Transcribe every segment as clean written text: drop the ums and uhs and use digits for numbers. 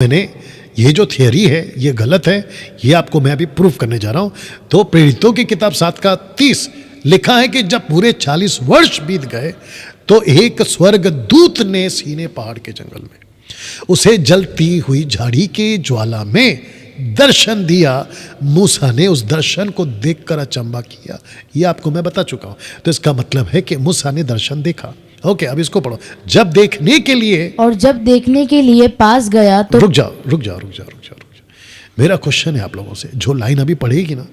मैंने ये जो थियरी है ये गलत है, ये आपको मैं अभी प्रूफ करने जा रहा हूं। तो प्रेरितों की किताब 7:30 लिखा है कि जब पूरे 40 वर्ष बीत गए तो एक स्वर्ग दूत ने सीने पहाड़ के जंगल में उसे जलती हुई झाड़ी की ज्वाला में दर्शन दिया। मूसा ने उस दर्शन को देखकर अचंभा किया। ये आपको मैं बता चुका हूं। तो इसका मतलब है कि मूसा ने दर्शन देखा। ओके, अब इसको पढ़ो। जब देखने के लिए, और जब देखने के लिए पास गया तो रुक जाओ। मेरा क्वेश्चन है आप लोगों से, जो लाइन अभी पढ़ेगी ना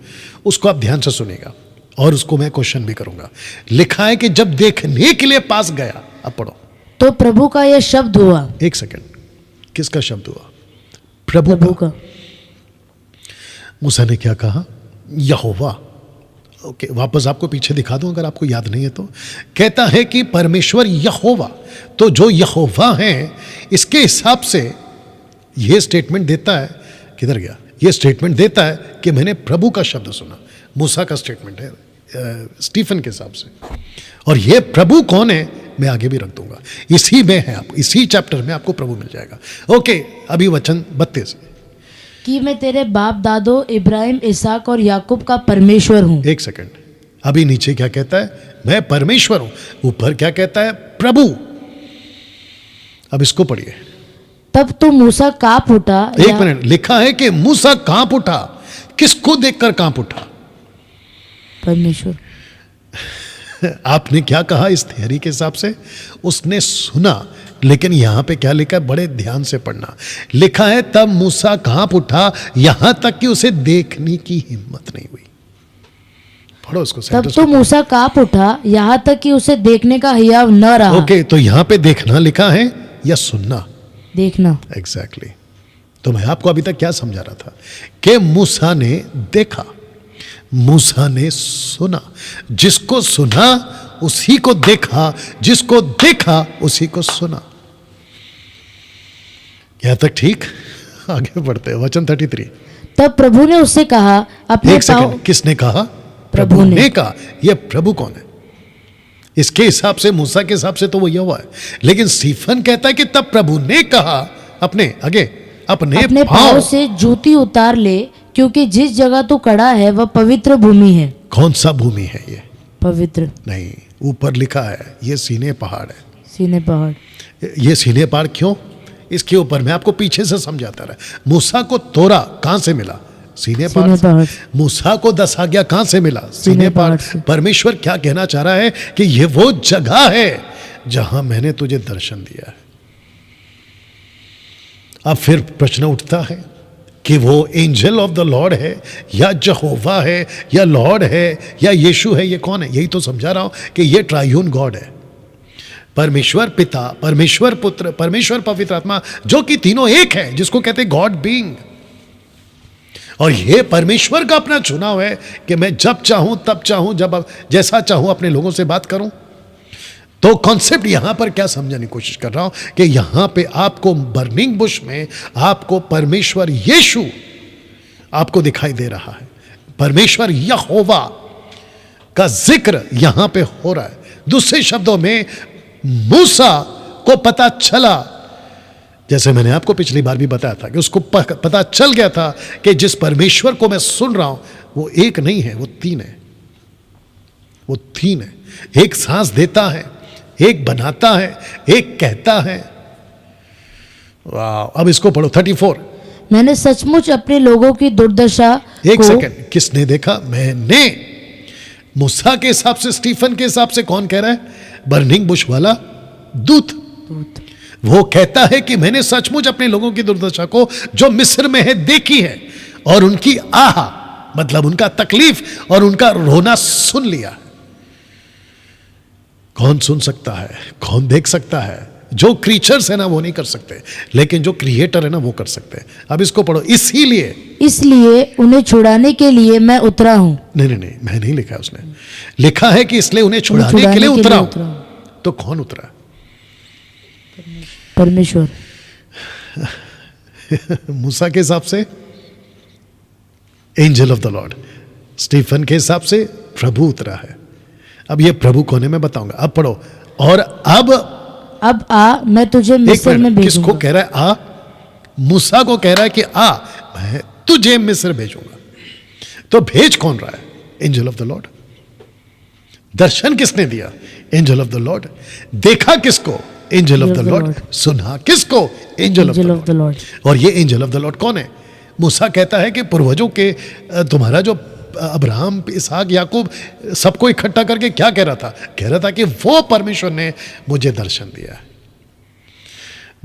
उसको आप ध्यान से सुनेगा और उसको मैं क्वेश्चन भी करूंगा। लिखा है कि जब देखने के लिए पास गया, अब पढ़ो। तो प्रभु का यह शब्द हुआ। एक सेकंड, किसका शब्द हुआ? प्रभु का। मूसा ने क्या कहा? यहोवा। ओके, वापस आपको पीछे दिखा दूं अगर आपको याद नहीं है तो। कहता है कि परमेश्वर यहोवा, तो जो यहोवा है इसके हिसाब से ये स्टेटमेंट देता है, किधर गया? ये स्टेटमेंट देता है कि मैंने प्रभु का शब्द सुना। मूसा का स्टेटमेंट है स्टीफन के हिसाब से। और ये प्रभु कौन है मैं आगे भी रख दूंगा, इसी में है, आप इसी चैप्टर में आपको प्रभु मिल जाएगा। ओके, अभी वचन 32 कि मैं तेरे बाप दादों इब्राहिम, इसहाक और याकूब का परमेश्वर हूँ। एक सेकंड, अभी नीचे क्या कहता है? मैं परमेश्वर हूं। ऊपर क्या कहता है? प्रभु। अब इसको पढ़िए। तब तो मूसा कांप उठा। एक मिनट, लिखा है कि मूसा कांप उठा। किसको देखकर कांप उठा? परमेश्वर। आपने क्या कहा इस थियरी के हिसाब से? उसने सुना, लेकिन यहां पे क्या लिखा है? बड़े ध्यान से पढ़ना। लिखा है तब मूसा कांप उठा, यहां तक कि उसे देखने की हिम्मत नहीं हुई। पढ़ो उसको। तब तो मूसा कांप उठा, यहाँ तक कि उसे देखने का हियाव न रहा। ओके, तो यहां पे देखना लिखा है या सुनना? देखना। एग्जैक्टली। तो मैं आपको अभी तक क्या समझा रहा था कि मूसा ने देखा, मूसा ने सुना। जिसको सुना उसी को देखा, जिसको देखा उसी को सुना। यहां तक ठीक? आगे बढ़ते हैं, वचन 33। तब प्रभु ने उससे कहा अपने एक सेकंड, किसने कहा? प्रभु ने कहा। यह प्रभु कौन है? इसके हिसाब से, मूसा के हिसाब से तो वो यहोवा है, लेकिन स्टीफन कहता है कि तब प्रभु ने कहा अपने पांव से जूती उतार ले, क्योंकि जिस जगह तू खड़ा है वह पवित्र भूमि है। कौन सा भूमि है ये? पवित्र नहीं, ऊपर लिखा है ये सीने पहाड़ है। सीने पहाड़। ये सीने पहाड़ क्यों? इसके ऊपर मैं आपको पीछे से समझाता रहा। मूसा को तोरा कहां से मिला? सीने पहाड़। मूसा को 10 आज्ञा कहां से मिला? सीने पहाड़। परमेश्वर क्या कहना चाह रहा है कि ये वो जगह है जहां मैंने तुझे दर्शन दिया है। अब फिर प्रश्न उठता है कि वो एंजल ऑफ द लॉर्ड है या यहोवा है या लॉर्ड है या यीशु है? ये कौन है? यही तो समझा रहा हूं कि ये ट्रायून गॉड है। परमेश्वर पिता, परमेश्वर पुत्र, परमेश्वर पवित्र आत्मा, जो कि तीनों एक है, जिसको कहते हैं गॉड बीइंग। और ये परमेश्वर का अपना चुनाव है कि मैं जब चाहूं तब चाहूं, जब जैसा चाहूं अपने लोगों से बात करूं। तो कॉन्सेप्ट यहां पर क्या समझने की कोशिश कर रहा हूं कि यहां पे आपको बर्निंग बुश में आपको परमेश्वर यीशु आपको दिखाई दे रहा है। परमेश्वर यहोवा का जिक्र यहां पे हो रहा है। दूसरे शब्दों में मूसा को पता चला, जैसे मैंने आपको पिछली बार भी बताया था कि उसको पता चल गया था कि जिस परमेश्वर को मैं सुन रहा हूं वो एक नहीं है, वो तीन है। वो तीन है। एक सांस देता है, एक बनाता है, एक कहता है। वाह! अब इसको पढ़ो 34। मैंने सचमुच अपने लोगों की दुर्दशा एक सेकंड, किसने देखा? मैंने। मूसा के हिसाब से, स्टीफन के हिसाब से कौन कह रहा है? बर्निंग बुश वाला दूत। वो कहता है कि मैंने सचमुच अपने लोगों की दुर्दशा को जो मिस्र में है देखी है, और उनकी आह मतलब उनका तकलीफ और उनका रोना सुन लिया। कौन सुन सकता है? कौन देख सकता है? जो क्रीचर्स है ना वो नहीं कर सकते, लेकिन जो क्रिएटर है ना वो कर सकते हैं। अब इसको पढ़ो। इसलिए उन्हें छुड़ाने के लिए मैं उतरा हूं। नहीं, मैं नहीं लिखा, उसने लिखा है कि इसलिए उन्हें छुड़ाने के लिए उतरा हूं। तो कौन उतरा? परमेश्वर। मूसा के हिसाब से angel of the lord, Stephen के हिसाब से प्रभु उतरा है। अब ये प्रभु कौन है मैं बताऊंगा। अब पढ़ो। और अब आ, मैं तुझे मिस्र में भेजूंगा। किसको कह रहा है? आ मूसा को कह रहा है कि मैं तुझे मिस्र भेजूंगा। तो भेज कौन रहा है? Angel of the Lord. दर्शन किसने दिया? Angel of the Lord. देखा किसको? Angel of the Lord. सुना किसको? Angel of the Lord. और ये एंजल ऑफ द लॉर्ड कौन है? मूसा कहता है कि पूर्वजों के तुम्हारा जो अब्राहम, इसहाक, याकूब सबको इकट्ठा करके क्या कह रहा था? कह रहा था कि वो परमेश्वर ने मुझे दर्शन दिया है।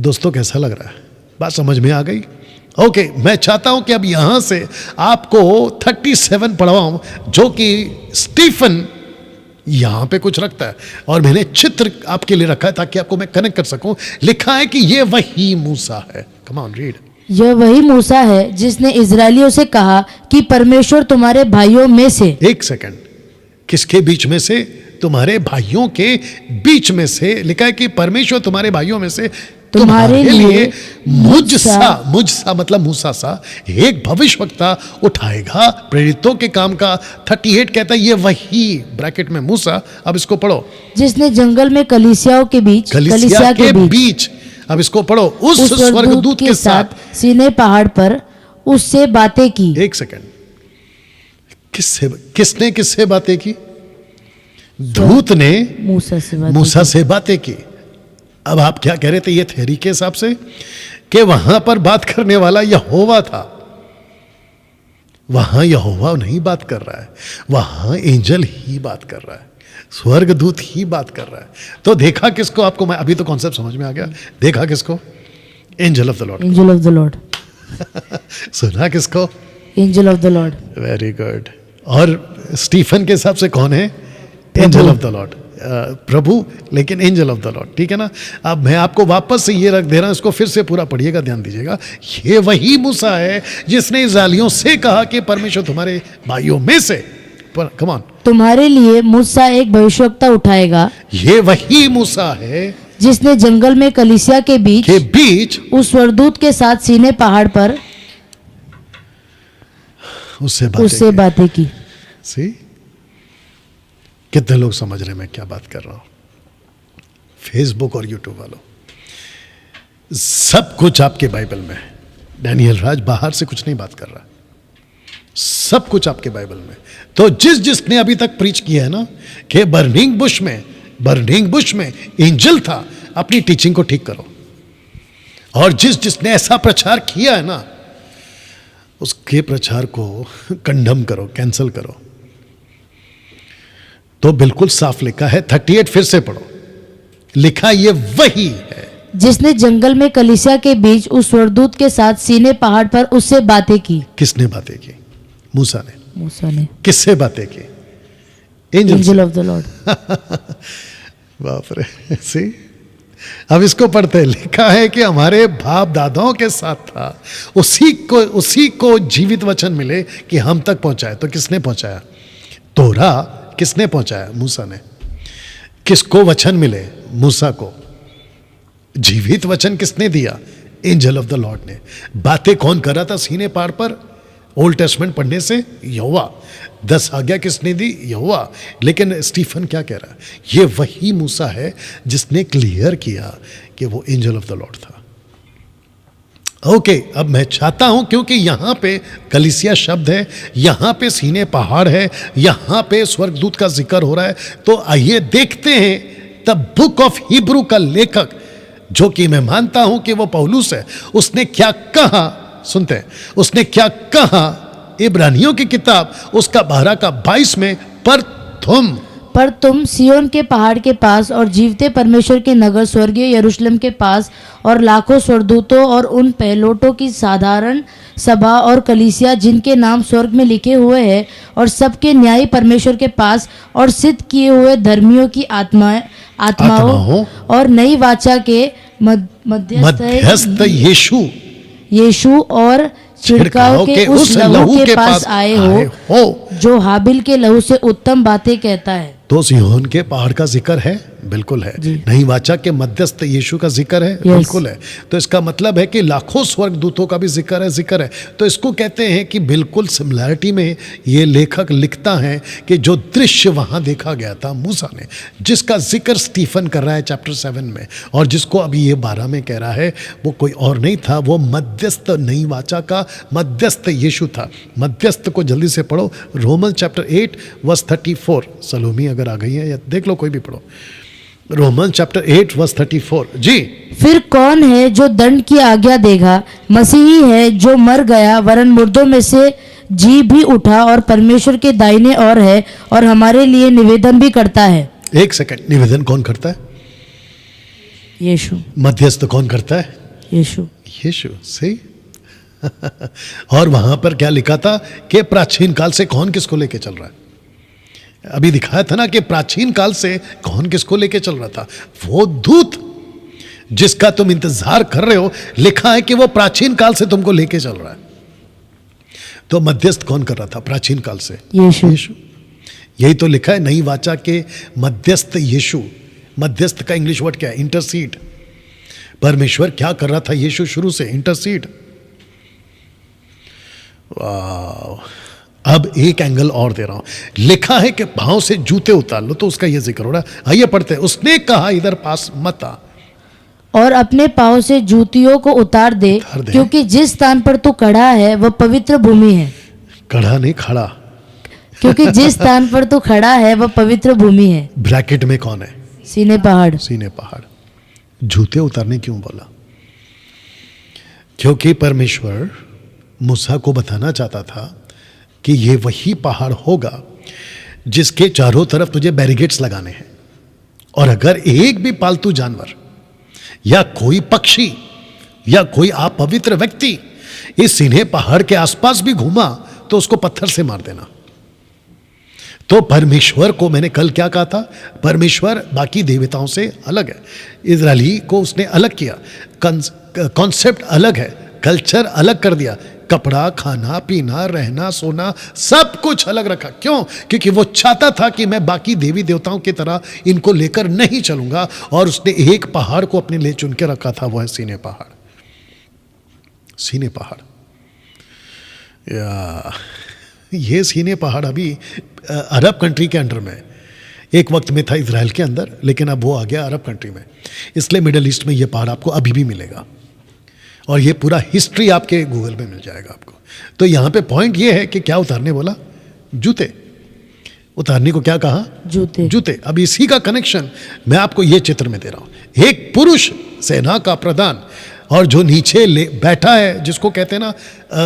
दोस्तों कैसा लग रहा है? बात समझ में आ गई? ओके, मैं चाहता हूं कि अब यहां से आपको 37 पढ़वाऊं, जो कि स्टीफन यहां पे कुछ रखता है और मैंने चित्र आपके लिए रखा है ताकि आपको मैं कनेक्ट कर सकूं। लिखा है कि ये वही मूसा है। Come on read. यह वही मूसा है जिसने इजरायलियों से कहा कि परमेश्वर तुम्हारे भाइयों में से। एक सेकंड, किसके बीच में से? तुम्हारे भाइयों के बीच में से। लिखा है कि परमेश्वर तुम्हारे भाइयों में से तुम्हारे लिए मुझसा मतलब मूसा सा एक भविष्यवक्ता उठाएगा। प्रेरितों के काम का 38 कहता है ये वही, ब्रैकेट में मूसा। अब इसको पढ़ो। जिसने जंगल में कलीसिया के बीच अब इसको पढ़ो। उस स्वर्गदूत के साथ सीने पहाड़ पर उससे बातें की। एक सेकंड, किसने बातें की? दूत ने मूसा से बातें की। अब आप क्या कह रहे थे ये थ्योरी के हिसाब से? कि वहां पर बात करने वाला यहोवा था। वहां यहोवा नहीं बात कर रहा है, वहां एंजल ही बात कर रहा है, स्वर्गदूत ही बात कर रहा है। तो देखा किसको? आपको मैं अभी तो कॉन्सेप्ट समझ में आ गया। देखा किसको? Angel of the Lord. Angel of the Lord. सुना किसको? Angel of the Lord. Very good. और स्टीफन के हिसाब से कौन है? एंजल ऑफ द लॉर्ड, प्रभु, लेकिन एंजल ऑफ द लॉर्ड। ठीक है ना? अब मैं आपको वापस से ये रख दे रहा हूं, इसको फिर से पूरा पढ़िएगा, ध्यान दीजिएगा। ये वही मूसा है जिसने इस्राएलियों से कहा कि परमेश्वर तुम्हारे भाइयों में से, कम ऑन, तुम्हारे लिए मूसा एक भविष्यवक्ता उठाएगा। ये वही मूसा है जिसने जंगल में कलीसिया के बीच उस स्वर्गदूत के साथ सीने पहाड़ पर उससे बातें की। सी, कितने लोग समझ रहे हैं मैं क्या बात कर रहा हूं? फेसबुक और यूट्यूब वालों, सब कुछ आपके बाइबल में है। डैनियल राज बाहर से कुछ नहीं बात कर रहा, सब कुछ आपके बाइबल में। तो जिसने अभी तक प्रीच किया है ना कि बर्निंग बुश में एंजल था, अपनी टीचिंग को ठीक करो। और जिसने ऐसा प्रचार किया है ना, उसके प्रचार को कंडम करो, कैंसल करो। तो बिल्कुल साफ लिखा है, 38 फिर से पढ़ो। लिखा ये वही है जिसने जंगल में कलीसिया के बीच उस स्वर्गदूत के साथ सीने पहाड़ पर उससे बातें की। किसने बातें की? मूसा ने। किससे बातें की? Angel of the Lord. बाप रे। सी, अब इसको पढ़ते हैं। लिखा है कि हमारे बाप दादाओं के साथ था, उसी को जीवित वचन मिले कि हम तक पहुंचाए। तो किसने पहुंचाया? तोरा किसने पहुंचाया? मूसा ने। किसको वचन मिले? मूसा को। जीवित वचन किसने दिया? एंजल ऑफ द लॉर्ड ने। बातें कौन कर रहा था सीने पहाड़ पर? ओल्ड टेस्टमेंट पढ़ने से यहोवा। 10 आज्ञा किसने दी? यहोवा। लेकिन स्टीफन क्या कह रहा है? ये वही मूसा है जिसने क्लियर किया कि वो एंजल ऑफ द लॉर्ड था। ओके, अब मैं चाहता हूं, क्योंकि यहां पे कलीसिया शब्द है, यहां पे सीने पहाड़ है, यहां पे स्वर्गदूत का जिक्र हो रहा है, तो आइए देखते हैं द बुक ऑफ हिब्रू का लेखक, जो कि मैं मानता हूं कि वो पौलुस है, उसने क्या कहा। सुनते हैं उसने क्या कहा। इब्रानियों की किताब उसका 12 का 22 में, पर तुम सियोन के पहाड़ के पास और जीवते परमेश्वर के नगर स्वर्गीय यरूशलेम के पास और लाखों स्वर्गदूतों और उन पहलोटों की साधारण सभा और कलीसिया जिनके नाम स्वर्ग में लिखे हुए हैं और सबके न्यायी परमेश्वर के पास और सिद्ध किए हुए धर्मियों की आत्माओं और नई वाचा के मध्यस्थ यीशु और छिड़काव के उस लहू के पास आए हो जो हाबिल के लहू से उत्तम बातें कहता है। तो सिय्योन के पहाड़ का जिक्र है, बिल्कुल है। जी। नई वाचा के मध्यस्थ यीशु का जिक्र है, बिल्कुल है। तो इसका मतलब है कि लाखों स्वर्गदूतों का भी जिक्र है। तो इसको कहते हैं कि बिल्कुल सिमिलैरिटी में ये लेखक लिखता है कि जो दृश्य वहाँ देखा गया था मूसा ने, जिसका जिक्र स्टीफन कर रहा है चैप्टर 7 में, और जिसको अभी ये 12 में कह रहा है, वो कोई और नहीं था, वो मध्यस्थ नई वाचा का मध्यस्थ यीशु था। मध्यस्थ को जल्दी से पढ़ो, रोमन चैप्टर 8 वर्स 34। सलोमी अगर आ गई है या देख लो, कोई भी पढ़ो। Roman chapter 8 verse 34। जी। फिर कौन है जो दंड की आज्ञा देगा? मसीही है जो मर गया, वरन मुर्दों में से जी भी उठा और परमेश्वर के दाहिने ओर है और हमारे लिए निवेदन भी करता है। एक सेकंड, निवेदन कौन करता है? यीशु। मध्यस्थ कौन करता है? यीशु। यीशु। सही। और वहां पर क्या लिखा था कि प्राचीन काल से कौन किसको लेके चल रहा है? अभी दिखाया था ना कि प्राचीन काल से कौन किसको लेके चल रहा था? वो दूत जिसका तुम इंतजार कर रहे हो, लिखा है कि वो प्राचीन काल से तुमको लेके चल रहा है। तो मध्यस्थ कौन कर रहा था प्राचीन काल से? यीशु। यीशु। यही तो लिखा है नई वाचा के मध्यस्थ यीशु। मध्यस्थ का इंग्लिश वर्ड क्या है? इंटरसीड। परमेश्वर क्या कर रहा था यीशु शुरू से? इंटरसीड। अब एक एंगल और दे रहा हूं। लिखा है कि पांव से जूते उतार लो, तो उसका यह जिक्र हो रहा है। आइए पढ़ते हैं। उसने कहा इधर पास मत आ, और अपने पांव से जूतियों को उतार दे, क्योंकि जिस स्थान पर तू खड़ा है वह पवित्र भूमि है। खड़ा नहीं, खड़ा। क्योंकि जिस स्थान पर तू खड़ा है वह पवित्र भूमि है। ब्रैकेट में कौन है? सीने पहाड़। सीने पहाड़। जूते उतारने क्यों बोला? क्योंकि परमेश्वर मूसा को बताना चाहता था कि ये वही पहाड़ होगा जिसके चारों तरफ तुझे बैरिकेड्स लगाने हैं, और अगर एक भी पालतू जानवर या कोई पक्षी या कोई अपवित्र व्यक्ति इस सीने पहाड़ के आसपास भी घूमा तो उसको पत्थर से मार देना। तो परमेश्वर को मैंने कल क्या कहा था? परमेश्वर बाकी देवताओं से अलग है। इजरायली को उसने अलग किया, कॉन्सेप्ट अलग है, कल्चर अलग कर दिया। कपड़ा, खाना पीना, रहना सोना सब कुछ अलग रखा। क्यों? क्योंकि वो चाहता था कि मैं बाकी देवी देवताओं की तरह इनको लेकर नहीं चलूंगा, और उसने एक पहाड़ को अपने लिए चुन के रखा था, वो है सीने पहाड़। सीने पहाड़, ये सीने पहाड़ अभी अरब कंट्री के अंडर में, एक वक्त में था इजराइल के अंदर, लेकिन अब वो आ गया अरब कंट्री में। इसलिए मिडिल ईस्ट में ये पहाड़ आपको अभी भी मिलेगा, और ये पूरा हिस्ट्री आपके गूगल पे मिल जाएगा आपको। तो यहाँ पे पॉइंट ये है कि क्या उतारने बोला? जूते उतारने को क्या कहा? जूते। जूते। अब इसी का कनेक्शन मैं आपको ये चित्र में दे रहा हूँ। एक पुरुष सेना का प्रधान, और जो नीचे बैठा है, जिसको कहते हैं ना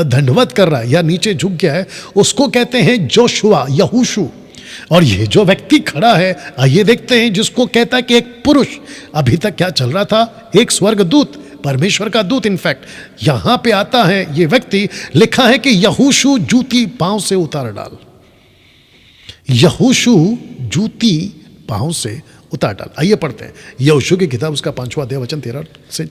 दंडवत कर रहा है या नीचे झुक गया है, उसको कहते हैं जोशुआ, यहोशू। और ये जो व्यक्ति खड़ा है, आइए देखते हैं, जिसको कहता है कि एक पुरुष। अभी तक क्या चल रहा था? एक स्वर्गदूत, परमेश्वर का दूत। इनफैक्ट यहां पे आता है ये व्यक्ति, लिखा है कि यहोशू जूती पांव से उतार डाल। यहोशू जूती पांव से उतार डाल। आइए पढ़ते हैं यहोशू की किताब, उसका 5वां अध्याय वचन 13 से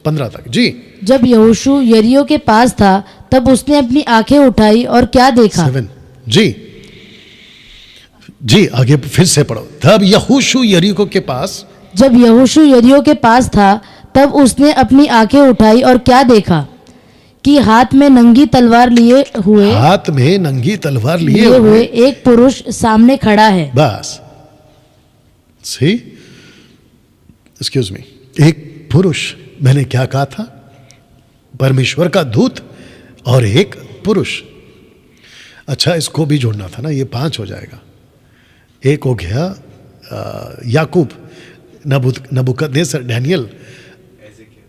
15 तक। जी। जब यहोशू यरीहो के पास था, तब उसने अपनी आंखें उठाई और क्या देखा? 7। जी आगे फिर से पढ़ो। तब यहोशू यरीहो के पास, जब यहोशू यरीहो के पास था, तब उसने अपनी आंखें उठाई और क्या देखा? कि हाथ में नंगी तलवार लिए हुए, हाथ में नंगी तलवार लिए हुए एक पुरुष सामने खड़ा है। बस सी, एक्सक्यूज मी, एक पुरुष। मैंने क्या कहा था? परमेश्वर का दूत और एक पुरुष। अच्छा, इसको भी जोड़ना था ना, ये 5 हो जाएगा। एक हो गया याकूब, नबूकदनेस्सर, डैनियल,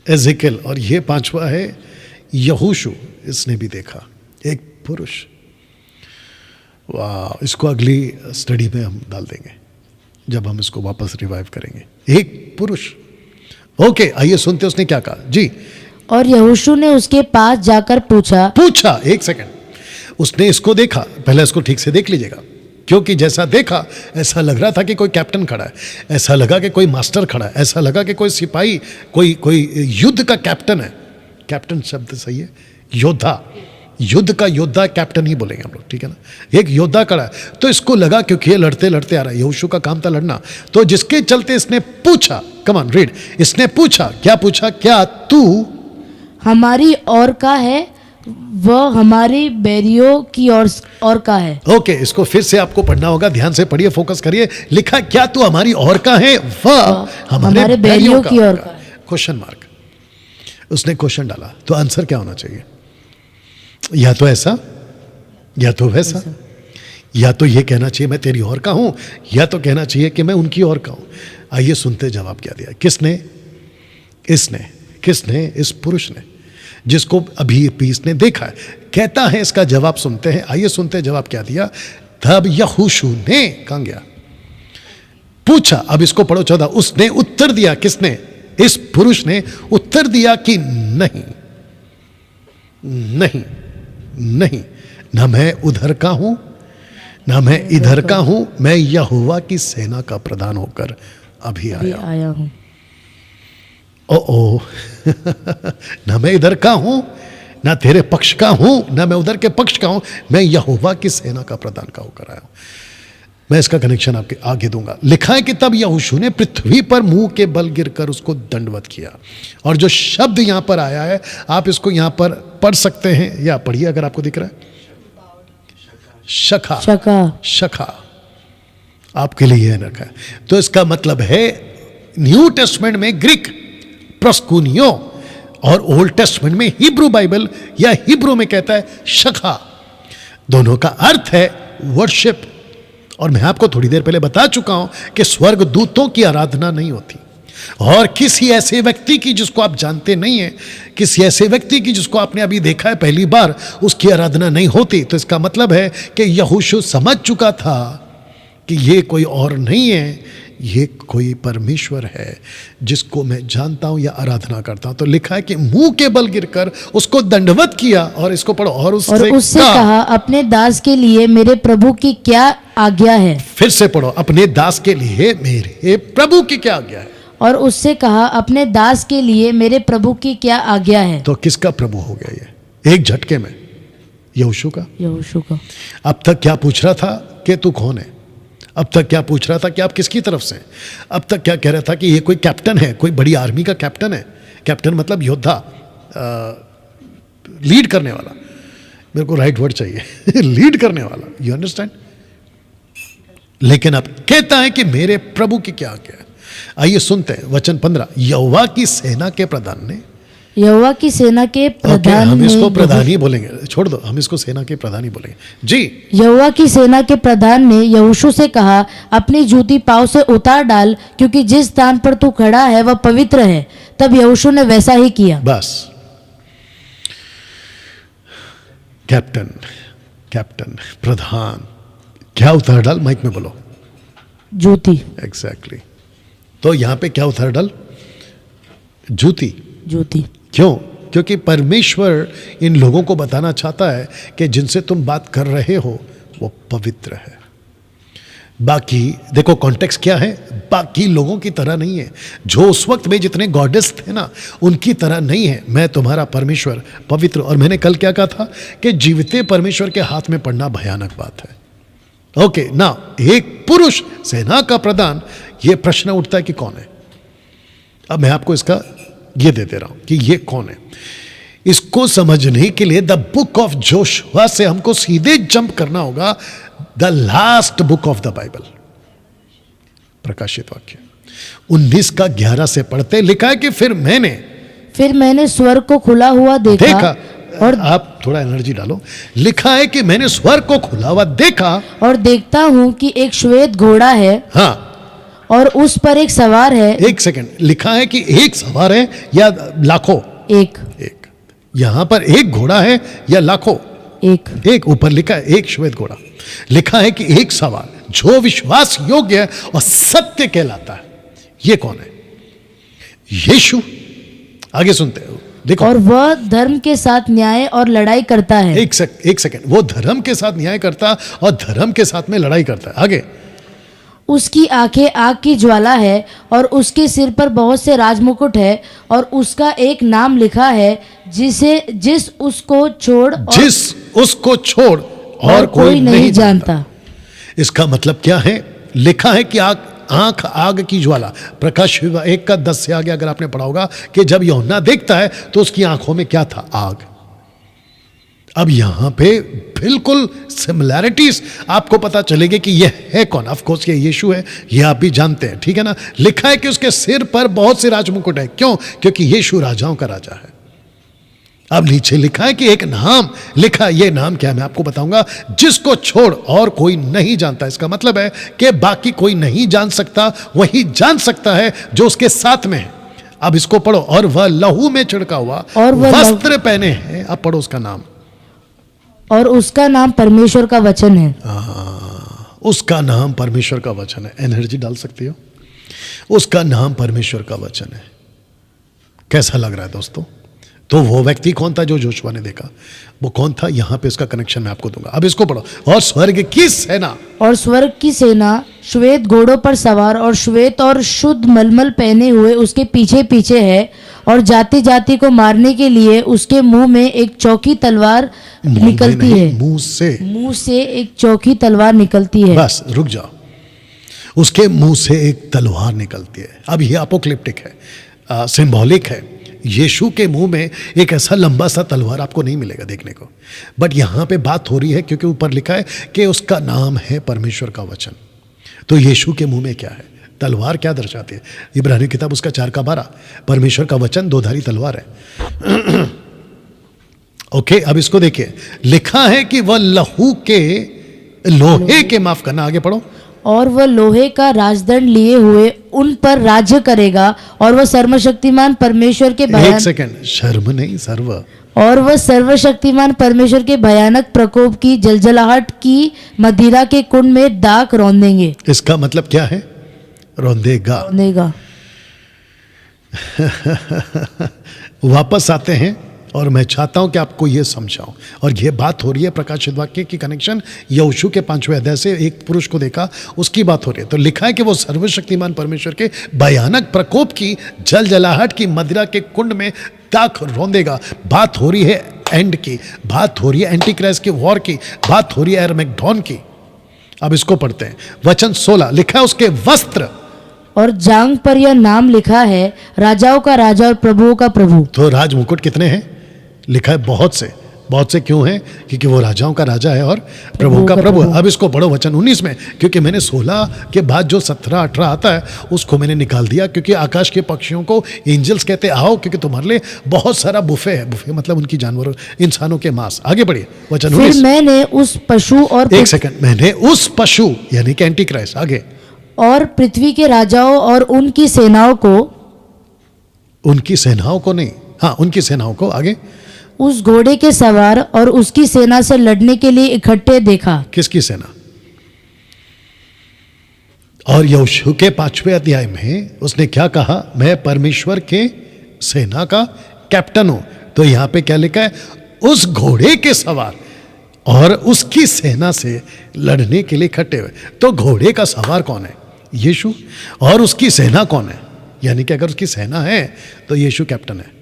एजेकियल, और ये 5वां है यहोशू। इसने भी देखा एक पुरुष। वाह, इसको अगली स्टडी में हम डाल देंगे जब हम इसको वापस रिवाइव करेंगे। एक पुरुष। ओके, आइए सुनते उसने क्या कहा। जी। और यहोशू ने उसके पास जाकर पूछा। एक सेकंड, उसने इसको देखा। पहले इसको ठीक से देख लीजिएगा, क्योंकि जैसा देखा ऐसा लग रहा था कि कोई कैप्टन खड़ा है, ऐसा लगा कि कोई मास्टर खड़ा है, ऐसा लगा कि कोई सिपाही, कोई युद्ध का कैप्टन है। कैप्टन शब्द सही है, योद्धा, युद्ध का योद्धा कैप्टन ही बोलेंगे हम लोग, ठीक है ना। एक योद्धा खड़ा है, तो इसको लगा क्योंकि ये लड़ते लड़ते आ रहा है, यहोशू का काम था लड़ना, तो जिसके चलते इसने पूछा, कम ऑन रीड, इसने पूछा, क्या पूछा, क्या तू हमारी और का है, वह हमारी बैरियों की और का है। ओके, इसको फिर से आपको पढ़ना होगा, ध्यान से पढ़िए, फोकस करिए। लिखा क्या तू हमारी और का है, वह हमारे बैरियों की और का। क्वेश्चन मार्क, उसने क्वेश्चन डाला, तो आंसर क्या होना चाहिए? या तो ऐसा या तो वैसा, या तो ये कहना चाहिए मैं तेरी और का हूं, या तो कहना चाहिए कि मैं उनकी और का हूं। आइए सुनते जवाब क्या दिया। किसने? किसने? इस पुरुष ने, जिसको अभी इसने देखा है। कहता है, इसका जवाब सुनते हैं। आइए सुनते जवाब क्या दिया। तब यहोशू ने, कहां गया, पूछा। अब इसको पढ़ो 14। उसने उत्तर दिया, किसने? इस पुरुष ने उत्तर दिया कि नहीं, नहीं, नहीं, ना मैं उधर का हूं, ना मैं इधर का हूं, मैं यहोवा की सेना का प्रधान होकर अभी आया हूं। ओ ना मैं इधर का हूं, ना तेरे पक्ष का हूं, ना मैं उधर के पक्ष का हूं, मैं यहोवा की सेना का प्रधान का होकर आया हूं। मैं इसका कनेक्शन आपके आगे दूंगा। लिखा है कि तब यहोशू ने पृथ्वी पर मुंह के बल गिरकर उसको दंडवत किया। और जो शब्द यहां पर आया है, आप इसको यहां पर पढ़ सकते हैं, या पढ़िए अगर आपको दिख रहा है, शखा, शखा आपके लिए यह रखा है। तो इसका मतलब है, न्यू टेस्टमेंट में ग्रीक प्रस्कुनियो और ओल्ड टेस्टमेंट में हिब्रू बाइबल या हिब्रू में कहता है शखा। दोनों का अर्थ है वर्शिप। और मैं आपको थोड़ी देर पहले बता चुका हूं कि स्वर्ग दूतों की आराधना नहीं होती, और किसी ऐसे व्यक्ति की जिसको आप जानते नहीं है, किसी ऐसे व्यक्ति की जिसको आपने अभी देखा है पहली बार, उसकी आराधना नहीं होती। तो इसका मतलब है कि यहोशू समझ चुका था कि ये कोई और नहीं है, ये कोई परमेश्वर है जिसको मैं जानता हूं या आराधना करता हूं। तो लिखा है कि मुंह के बल गिरकर उसको दंडवत किया। और इसको पढ़ो, और उससे कहा, अपने दास के लिए मेरे प्रभु की क्या आज्ञा है। फिर से पढ़ो, अपने दास के लिए मेरे प्रभु की क्या आज्ञा है। और उससे कहा, अपने दास के लिए मेरे प्रभु की क्या आज्ञा है। तो किसका प्रभु हो गया ये एक झटके में? यहोशू का। अब तक क्या पूछ रहा था कि तू कौन है? अब तक क्या पूछ रहा था कि आप किसकी तरफ से? अब तक क्या कह रहा था कि ये कोई कैप्टन है, कोई बड़ी आर्मी का कैप्टन है। कैप्टन मतलब योद्धा, लीड करने वाला। मेरे को राइट वर्ड चाहिए लीड करने वाला, यू अंडरस्टैंड। लेकिन अब कहता है कि मेरे प्रभु की क्या आज्ञा है। आइए सुनते हैं वचन 15। यहोवा की सेना के प्रधान ने, यहोवा की सेना के प्रधान हम इसको प्रधान ही बोलेंगे, छोड़ दो, हम इसको सेना के प्रधान ही बोलेंगे जी। यहोवा की सेना के प्रधान ने यहोशू से कहा, अपनी जूती पांव से उतार डाल, क्योंकि जिस स्थान पर तू खड़ा है वह पवित्र है। तब यहोशू ने वैसा ही किया। बस, कैप्टन, प्रधान, क्या उतार डाल? माइक में बोलो। जूती। एग्जैक्टली। तो यहां पे क्या उतार डाल? जूती। क्यों? क्योंकि परमेश्वर इन लोगों को बताना चाहता है कि जिनसे तुम बात कर रहे हो वो पवित्र है। बाकी देखो कॉन्टेक्स्ट क्या है, बाकी लोगों की तरह नहीं है। जो उस वक्त में जितने गॉडेस थे ना, उनकी तरह नहीं है। मैं तुम्हारा परमेश्वर पवित्र। और मैंने कल क्या कहा था कि जीवते परमेश्वर के हाथ में पड़ना भयानक बात है। ओके ना, एक पुरुष सेना का प्रधान, ये प्रश्न उठता है कि कौन है। अब मैं आपको इसका ये दे रहा हूं कि ये कौन है। इसको समझने के लिए द बुक ऑफ जोशुआ से हमको सीधे जंप करना होगा, the last book of the Bible, प्रकाशित वाक्य 19 का 11 से पढ़ते। लिखा है कि फिर मैंने स्वर्ग को खुला हुआ देखा। और आप थोड़ा एनर्जी डालो। लिखा है कि मैंने स्वर्ग को खुला हुआ देखा, और देखता हूं कि एक श्वेत घोड़ा है, हाँ, और उस पर एक सवार है। एक सेकंड, लिखा है कि एक सवार है या लाखों? एक। यहां पर एक घोड़ा है या लाखों? एक। ऊपर लिखा है एक श्वेत घोड़ा। लिखा है कि एक सवार जो विश्वास योग्य और सत्य कहलाता है। ये कौन है? यीशु। आगे सुनते हो, देखो। और वह धर्म के साथ न्याय और लड़ाई करता है। एक सेकंड, वो धर्म के साथ न्याय करता और धर्म के साथ में लड़ाई करता है। आगे, उसकी आंखें आग की ज्वाला है और उसके सिर पर बहुत से राजमुकुट है और उसका एक नाम लिखा है जिस उसको छोड़ और कोई नहीं जानता। इसका मतलब क्या है? लिखा है कि आंख आग की ज्वाला। प्रकाश 1:10 से आगे अगर आपने पढ़ा होगा कि जब यूहन्ना देखता है तो उसकी आंखों में क्या था? आग। अब यहां पे बिल्कुल सिमिलैरिटीज आपको पता चलेगी कि यह है कौन। ऑफ कोर्स ये यीशु है, ये आप भी जानते हैं, ठीक है ना। लिखा है कि उसके सिर पर बहुत से राजमुकुट है। क्यों? क्योंकि यीशु राजाओं का राजा है। अब नीचे लिखा है कि एक नाम लिखा, ये नाम क्या है मैं आपको बताऊंगा, जिसको छोड़ और कोई नहीं जानता। इसका मतलब है कि बाकी कोई नहीं जान सकता, वही जान सकता है जो उसके साथ में है। अब इसको पढ़ो। और वह लहू में छिड़का हुआ और वह वस्त्र पहने हैं। अब पढ़ो उसका नाम। और उसका नाम परमेश्वर का वचन है। उसका नाम परमेश्वर का वचन है। एनर्जी डाल सकती हो। उसका नाम परमेश्वर का वचन है। कैसा लग रहा है दोस्तों? तो वो व्यक्ति कौन था जो जोशुआ ने देखा? वो कौन था? यहां पे इसका कनेक्शन मैं आपको दूंगा। अब इसको पढ़ो। और स्वर्ग की सेना, और स्वर्ग की सेना श्वेत घोड़ों पर सवार और श्वेत और शुद्ध मलमल पहने हुए उसके पीछे पीछे है और जाति जाति को मारने के लिए उसके मुंह में एक चौकी तलवार निकलती है। मुंह से एक चौकी तलवार निकलती है। बस रुक जाओ। उसके मुंह से एक तलवार निकलती है। अब ये अपोक्लिप्टिक है, सिंबॉलिक है। यीशु के मुंह में एक ऐसा लंबा सा तलवार आपको नहीं मिलेगा देखने को। बट यहां पे बात हो रही है क्योंकि ऊपर लिखा है कि उसका नाम है परमेश्वर का वचन। तो यीशु के मुंह में क्या है? तलवार क्या दर्शाती है? इब्रानी किताब उसका 4:12, परमेश्वर का वचन दोधारी तलवार है। ओके, अब इसको देखिए। लिखा है कि वह लोहे के माफ करना, आगे पढ़ो। और वह लोहे का राजदंड लिए हुए उन पर राज्य करेगा और वह सर्वशक्तिमान परमेश्वर के एक सेकंड, शर्म नहीं, सर्व। और वह सर्वशक्तिमान परमेश्वर के भयानक प्रकोप की जलजलाहट की मदिरा के कुंड में दाख रौंदेंगे। इसका मतलब क्या है? रौंदेगा। वापस आते हैं और मैं चाहता हूं कि आपको यह समझाऊं। और यह बात हो रही है प्रकाशित वाक्य की कनेक्शन यहोशू के 5वें अध्याय से। एक पुरुष को देखा, उसकी बात हो रही है। तो लिखा है कि वो सर्वशक्तिमान परमेश्वर के भयानक प्रकोप की जलजलाहट की मदिरा के कुंड में दाख रौंदेगा। बात हो रही है एंड की, बात हो रही है एंटी क्राइस्ट की वॉर की, बात हो रही है एरमेगडोन की। अब इसको पढ़ते हैं। वचन 16 लिखा है उसके वस्त्र और जांग पर यह नाम लिखा है, राजाओं का राजा और प्रभुओं का प्रभु। तो राज मुकुट कितने हैं? लिखा है बहुत से। बहुत से क्यों है? क्योंकि वो राजाओं का राजा है और प्रभु का प्रभु। अब इसको पढ़ो वचन 19 में, क्योंकि मैंने 16 के बाद जो 17-18 आता है उसको मैंने निकाल दिया, क्योंकि आकाश के पक्षियों को एंजल्स कहते आओ, क्योंकि तुम्हारे लिए बहुत सारा बुफे है। बुफे मतलब उनकी जानवरों, इंसानों के मांस। आगे बढ़िए वचन 19। फिर मैंने उस पशु और एक सेकंड, मैंने उस पशु यानी कि एंटी क्राइस्ट, आगे, और पृथ्वी के राजाओं और उनकी सेनाओं को, उनकी सेनाओं को नहीं, हाँ उनकी सेनाओं को, आगे, उस घोड़े के सवार और उसकी सेना से लड़ने के लिए इकट्ठे देखा। किसकी सेना? और यहोशू के 5वें अध्याय में उसने क्या कहा? मैं परमेश्वर के सेना का कैप्टन हूं। तो यहां पे क्या लिखा है? उस घोड़े के सवार और उसकी सेना से लड़ने के लिए इकट्ठे हुए। तो घोड़े का सवार कौन है? यीशु। और उसकी सेना कौन है? यानी कि अगर उसकी सेना है तो यीशु कैप्टन है।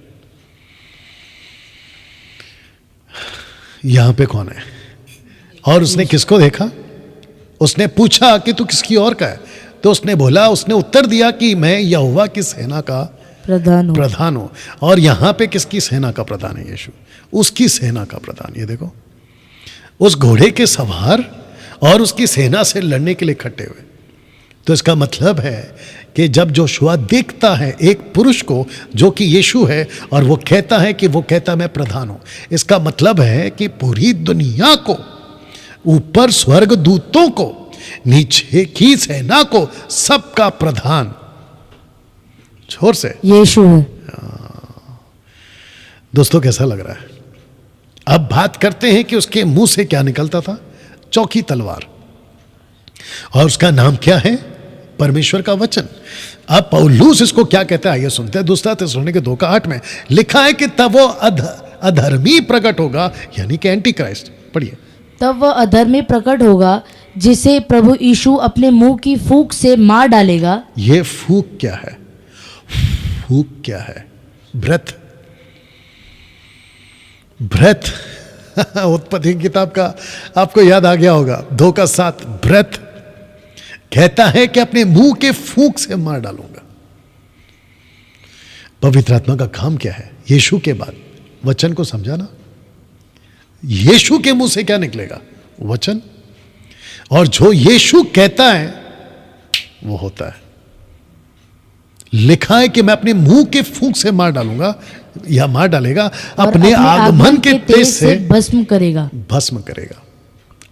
यहां पे कौन है? और उसने किसको देखा? उसने पूछा कि तू किसकी ओर का है? तो उसने बोला, उसने उत्तर दिया कि मैं यहोवा की सेना का प्रधान हूं। और यहां पे किसकी सेना का प्रधान है? यीशु, उसकी सेना का प्रधान। ये देखो, उस घोड़े के सवार और उसकी सेना से लड़ने के लिए इकट्ठे हुए। तो इसका मतलब है कि जब जोशुआ देखता है एक पुरुष को जो कि यीशु है, और वो कहता मैं प्रधान हूं, इसका मतलब है कि पूरी दुनिया को, ऊपर स्वर्ग दूतों को, नीचे की सेना को, सबका प्रधान छोर से यीशु है। दोस्तों कैसा लग रहा है? अब बात करते हैं कि उसके मुंह से क्या निकलता था? चौकी तलवार। और उसका नाम क्या है? परमेश्वर का वचन। अब पौलुस इसको क्या कहता है? आइए सुनते हैं। दूसरा थिस्सलुनीके 2:8 में लिखा है कि तब वो अधर्मी प्रकट होगा, यानी कि एंटी क्राइस्ट। पढ़िए। तब वह अधर्मी प्रकट होगा जिसे प्रभु यीशु अपने मुंह की फूंक से मार डालेगा। ये फूक क्या है? फूक क्या है? ब्रेथ। ब्रेथ उत्पत्ति की किताब का आपको याद आ गया होगा, 2:7। ब्रेथ कहता है कि अपने मुंह के फूंक से मार डालूंगा। पवित्र आत्मा का काम क्या है? यीशु के बाद वचन को समझाना। यीशु के मुंह से क्या निकलेगा? वचन। और जो यीशु कहता है वो होता है। लिखा है कि मैं अपने मुंह के फूंक से मार डालूंगा या मार डालेगा, और अपने आगमन के तेज से भस्म करेगा। भस्म करेगा।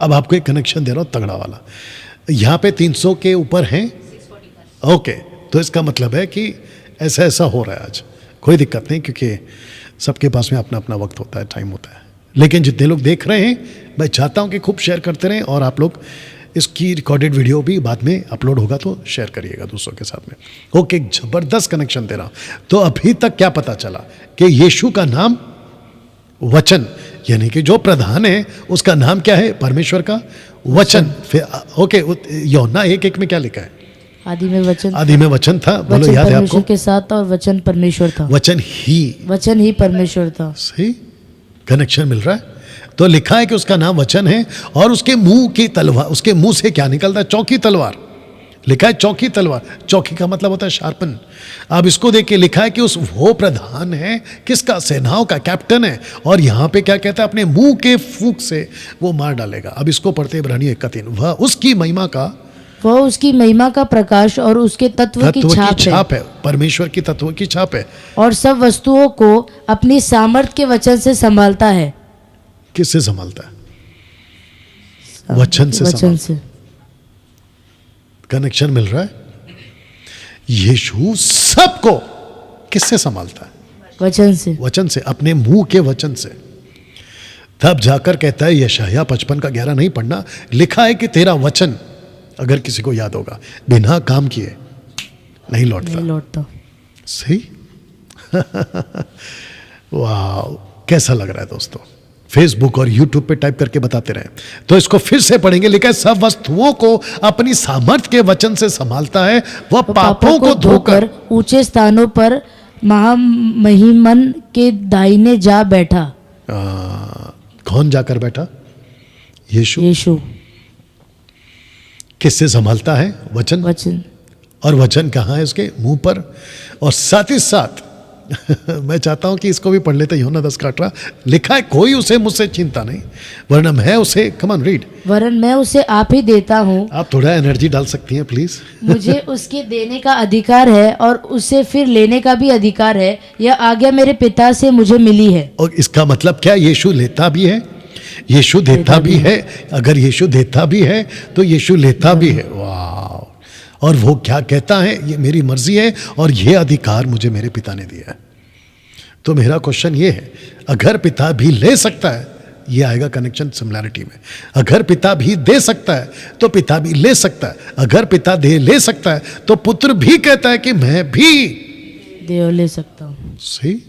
अब आपको एक कनेक्शन दे रहा हूं तगड़ा वाला। यहां पे 300 के ऊपर हैं। ओके, तो इसका मतलब है कि ऐसा ऐसा हो रहा है आज। कोई दिक्कत नहीं, क्योंकि सबके पास में अपना अपना वक्त होता है, टाइम होता है। लेकिन जितने लोग देख रहे हैं, मैं चाहता हूं कि खूब शेयर करते रहें, और आप लोग इसकी रिकॉर्डेड वीडियो भी बाद में अपलोड होगा तो शेयर करिएगा दूसरों के साथ में। ओके, जबरदस्त कनेक्शन दे रहा हूं। तो अभी तक क्या पता चला कि यीशु का नाम वचन, यानी कि जो प्रधान है उसका नाम क्या है? परमेश्वर का वचन। फिर ओके, यूहन्ना 1:1 में क्या लिखा है? आदि में वचन, आदि में वचन था। बोलो, वचन याद है परमेश्वर आपको? के साथ और वचन परमेश्वर था। वचन ही परमेश्वर था। सही कनेक्शन मिल रहा है। तो लिखा है कि उसका नाम वचन है, और उसके मुंह की तलवार, उसके मुंह से क्या निकलता है? चौकी तलवार। लिखा है चौकी तलवार। चौकी का मतलब होता है शार्पन। अब इसको देख के लिखा है कि वो प्रधान है किसका? सेनाओं का कैप्टन है। और यहां पे क्या कहता है? अपने मुंह के फूंक से वो मार डालेगा। अब इसको पढ़ते इब्रानियों 1:3। वह उसकी महिमा का, वह उसकी महिमा का प्रकाश और उसके तत्व की छाप है। परमेश्वर की तत्व की छाप है। और सब वस्तुओं को अपनी सामर्थ के वचन से संभालता है। किससे संभालता है? वचन से। वचन से कनेक्शन मिल रहा है। यीशु सबको किससे संभालता है? वचन से। वचन से, अपने मुंह के वचन से। तब जाकर कहता है, यशायाह 55:11 नहीं पढ़ना, लिखा है कि तेरा वचन, अगर किसी को याद होगा, बिना काम किए नहीं लौटता। सही वाह, कैसा लग रहा है दोस्तों? फेसबुक और यूट्यूब पे टाइप करके बताते रहे। तो इसको फिर से पढ़ेंगे। लिखा है, सब वस्तुओं को अपनी सामर्थ के वचन से संभालता है। वह पापों को धोकर ऊंचे स्थानों पर महामहिमन के दाहिने जा बैठा। कौन जाकर बैठा? यीशु। किससे संभालता है? वचन। और वचन कहाँ है? उसके मुंह पर। और साथ ही साथ मैं चाहता हूं कि इसको भी पढ़ लेते। यूहन्ना 10:18 लिखा है, कोई उसे मुझसे छीनता नहीं, वरना मैं उसे, कम ऑन रीड, वरन मैं उसे आप ही देता हूँ। आप थोड़ा एनर्जी डाल सकती हैं प्लीज। मुझे उसके देने का अधिकार है और उससे फिर लेने का भी अधिकार है। यह आज्ञा मेरे पिता से मुझे मिली है। और इसका मतलब क्या? यीशु लेता भी है, यीशु देता भी है। अगर यीशु देता भी है तो यीशु लेता भी है। वाह! और वो क्या कहता है? ये मेरी मर्जी है और ये अधिकार मुझे मेरे पिता ने दिया है। तो मेरा क्वेश्चन ये है, अगर पिता भी ले सकता है, ये आएगा कनेक्शन सिमिलैरिटी में। अगर पिता भी दे सकता है तो पिता भी ले सकता है। अगर पिता ले सकता है तो पुत्र भी कहता है कि मैं भी दे ले सकता हूँ। सही।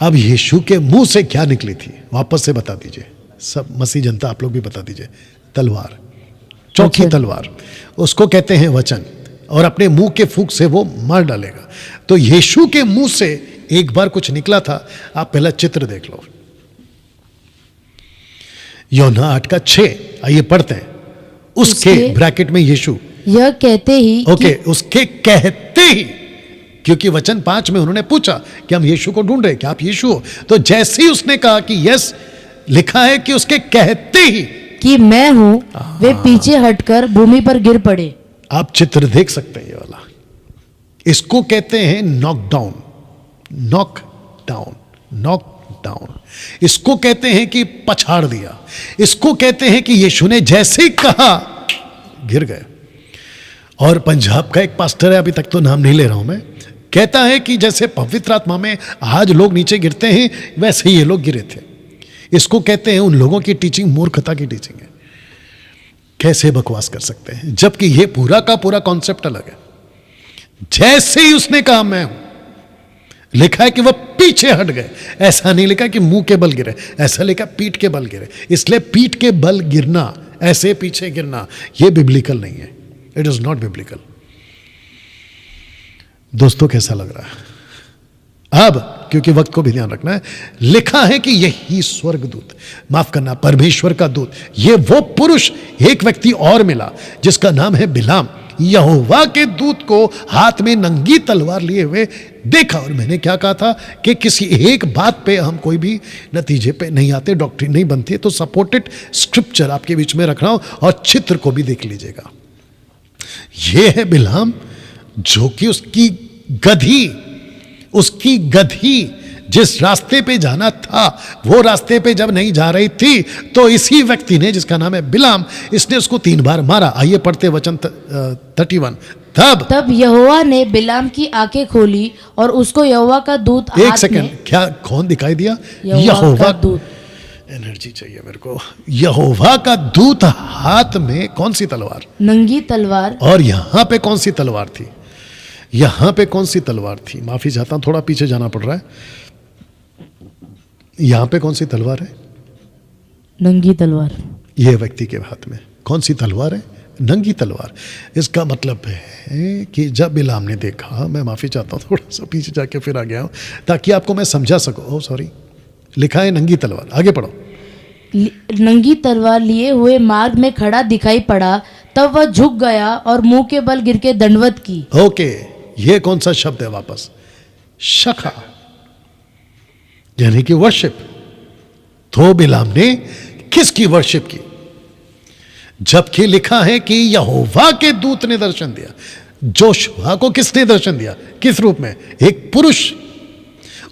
अब यीशु के मुंह से क्या निकली थी? वापस से बता दीजिए, सब मसीह जनता, आप लोग भी बता दीजिए। तलवार, चौकी तलवार, उसको कहते हैं वचन। और अपने मुंह के फूंक से वो मार डालेगा। तो यीशु के मुंह से एक बार कुछ निकला था। आप पहला चित्र देख लो, यूहन्ना 8:6। आइए पढ़ते हैं। उसके ब्रैकेट में यीशु, यह कहते ही ओके, उसके कहते ही, क्योंकि वचन 5 में उन्होंने पूछा कि हम यीशु को ढूंढ रहे, क्या आप यीशु हो? तो जैसे ही उसने कहा कि यस, लिखा है कि उसके कहते ही कि मैं हूं, वे पीछे हटकर भूमि पर गिर पड़े। आप चित्र देख सकते हैं ये वाला। इसको कहते हैं knock down, knock down, knock down. इसको कहते हैं कि पछाड़ दिया। इसको कहते हैं कि यीशु ने जैसे ही कहा गिर गए। और पंजाब का एक पास्टर है, अभी तक तो नाम नहीं ले रहा हूं मैं, कहता है कि जैसे पवित्र आत्मा में आज लोग नीचे गिरते हैं, वैसे ये लोग गिरे थे। इसको कहते हैं, उन लोगों की टीचिंग मूर्खता की टीचिंग है। कैसे बकवास कर सकते हैं, जबकि ये पूरा का पूरा कॉन्सेप्ट अलग है। जैसे ही उसने कहा मैं हूं, लिखा है कि वह पीछे हट गए। ऐसा नहीं लिखा कि मुंह के बल गिरे, ऐसा लिखा पीठ के बल गिरे। इसलिए पीठ के बल गिरना ऐसे पीछे गिरना, ये बिब्लिकल नहीं है, इट इज नॉट बिब्लिकल। दोस्तों कैसा लग रहा है? अब क्योंकि वक्त को भी ध्यान रखना है, लिखा है कि यही स्वर्गदूत, माफ करना परमेश्वर का दूत, ये वो पुरुष, एक व्यक्ति और मिला जिसका नाम है बिलाम, यहोवा के दूत को हाथ में नंगी तलवार लिए हुए देखा। और मैंने क्या कहा था कि किसी एक बात पे हम कोई भी नतीजे पे नहीं आते, डॉक्ट्रिन नहीं बनती है, तो सपोर्टेड स्क्रिप्चर आपके बीच में रख रहा हूं और चित्र को भी देख लीजिएगा। ये है बिलाम जो कि उसकी गधी जिस रास्ते पे जाना था वो रास्ते पे जब नहीं जा रही थी, तो इसी व्यक्ति ने जिसका नाम है बिलाम, इसने उसको 3 बार मारा। आइए पढ़ते वचन 31। तब यहोवा ने बिलाम की आंखें खोली और उसको यहोवा का दूत एक हाथ सेकंड, में, क्या कौन दिखाई दिया? यहोवा का दूत, एनर्जी चाहिए मेरे को। यहोवा का दूत हाथ में कौन सी तलवार? नंगी तलवार। और यहां पे कौन सी तलवार थी? यहां पे कौन सी तलवार थी? माफी चाहता हूं, थोड़ा पीछे जाना पड़ रहा है। यहां पे कौन सी तलवार है? नंगी तलवार। यह व्यक्ति के हाथ में कौन सी तलवार है? नंगी तलवार। इसका मतलब है कि जब बिलाम ने देखा, मैं माफी चाहता हूं, थोड़ा सा पीछे जाके फिर आ गया हूं ताकि आपको मैं समझा सकूं। ओह सॉरी, लिखा है नंगी तलवार, आगे पढ़ो। नंगी तलवार लिए हुए मार्ग में खड़ा दिखाई पड़ा, तब वह झुक गया और मुंह के बल गिर के दंडवत की। ओके, ये कौन सा शब्द है? वापस शखा, यानी कि वर्शिप। तो बिलाम ने किसकी वर्शिप की? जबकि लिखा है कि यहोवा के दूत ने दर्शन दिया। जोशुआ को किसने दर्शन दिया? किस रूप में? एक पुरुष।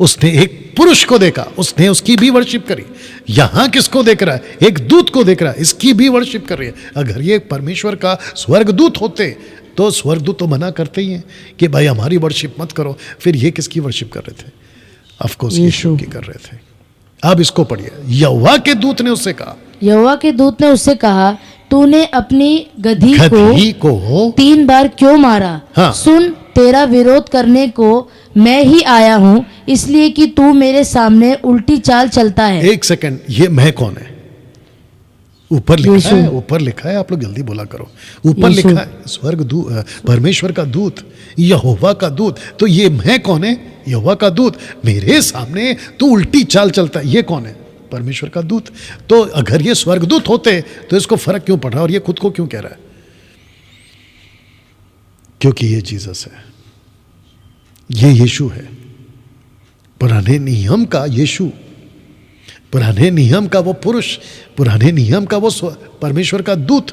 उसने एक पुरुष को देखा, उसने उसकी भी वर्शिप करी। यहां किसको देख रहा है? एक दूत को देख रहा है, इसकी भी वर्शिप कर रही है। अगर ये परमेश्वर का स्वर्गदूत होते तो स्वर्गदूत तो मना करते ही हैं कि भाई हमारी वर्शिप मत करो। फिर ये किसकी वर्शिप कर रहे थे? ऑफ कोर्स यीशु की कर रहे थे। अब इसको पढ़िए। यहोवा के दूत ने उससे कहा, यहोवा के दूत ने उससे कहा, तूने अपनी गधी को 3 बार क्यों मारा? हाँ। सुन, तेरा विरोध करने को मैं ही आया हूँ, इसलिए कि तू मेरे सामने उल्टी चाल चलता है। एक सेकंड, ये मैं कौन है? ऊपर लिखा है, ऊपर लिखा है, आप लोग जल्दी बोला करो। ऊपर लिखा है स्वर्गदूत, परमेश्वर का दूत, यहोवा का दूत। तो ये मैं कौन है? यहोवा का दूत। मेरे सामने तू उल्टी चाल चलता है, ये कौन है? परमेश्वर का दूत। तो अगर ये स्वर्गदूत होते तो इसको फर्क क्यों पड़ रहा है और ये खुद को क्यों कह रहा है? क्योंकि ये जीसस है, ये यीशु है, पुराने नियम का यीशु, पुराने नियम का वो पुरुष, पुराने नियम का वो परमेश्वर का दूत।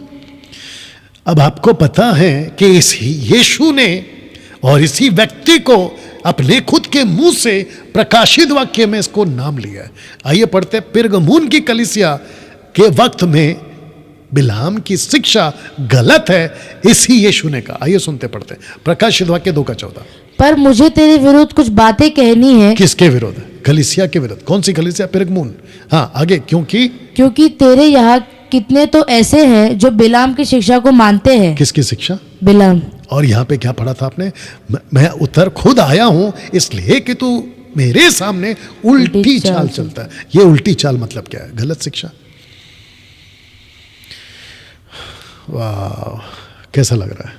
अब आपको पता है कि इसी यीशु ने और इसी व्यक्ति को अपने खुद के मुंह से प्रकाशित वाक्य में इसको नाम लिया है। आइए पढ़ते। पिरगमून की कलीसिया के वक्त में बिलाम की शिक्षा गलत है, इसी यीशु ने कहा। आइए सुनते पढ़ते। प्रकाशित वाक्य 2:14। पर मुझे तेरे विरुद्ध कुछ बातें कहनी है। किसके विरुद्ध? कलीसिया के विरुद्ध। कौन सी कलीसिया? पिरगमून। हाँ, आगे। क्योंकि तेरे यहाँ कितने तो ऐसे हैं जो बिलाम की शिक्षा को मानते हैं। किसकी शिक्षा? बिलाम। और यहाँ पे क्या पढ़ा था आपने? मैं उतर खुद आया हूं इसलिए कि तू मेरे सामने उल्टी चाल चलता है। ये उल्टी चाल मतलब क्या है? गलत शिक्षा। वाह, कैसा लग रहा है?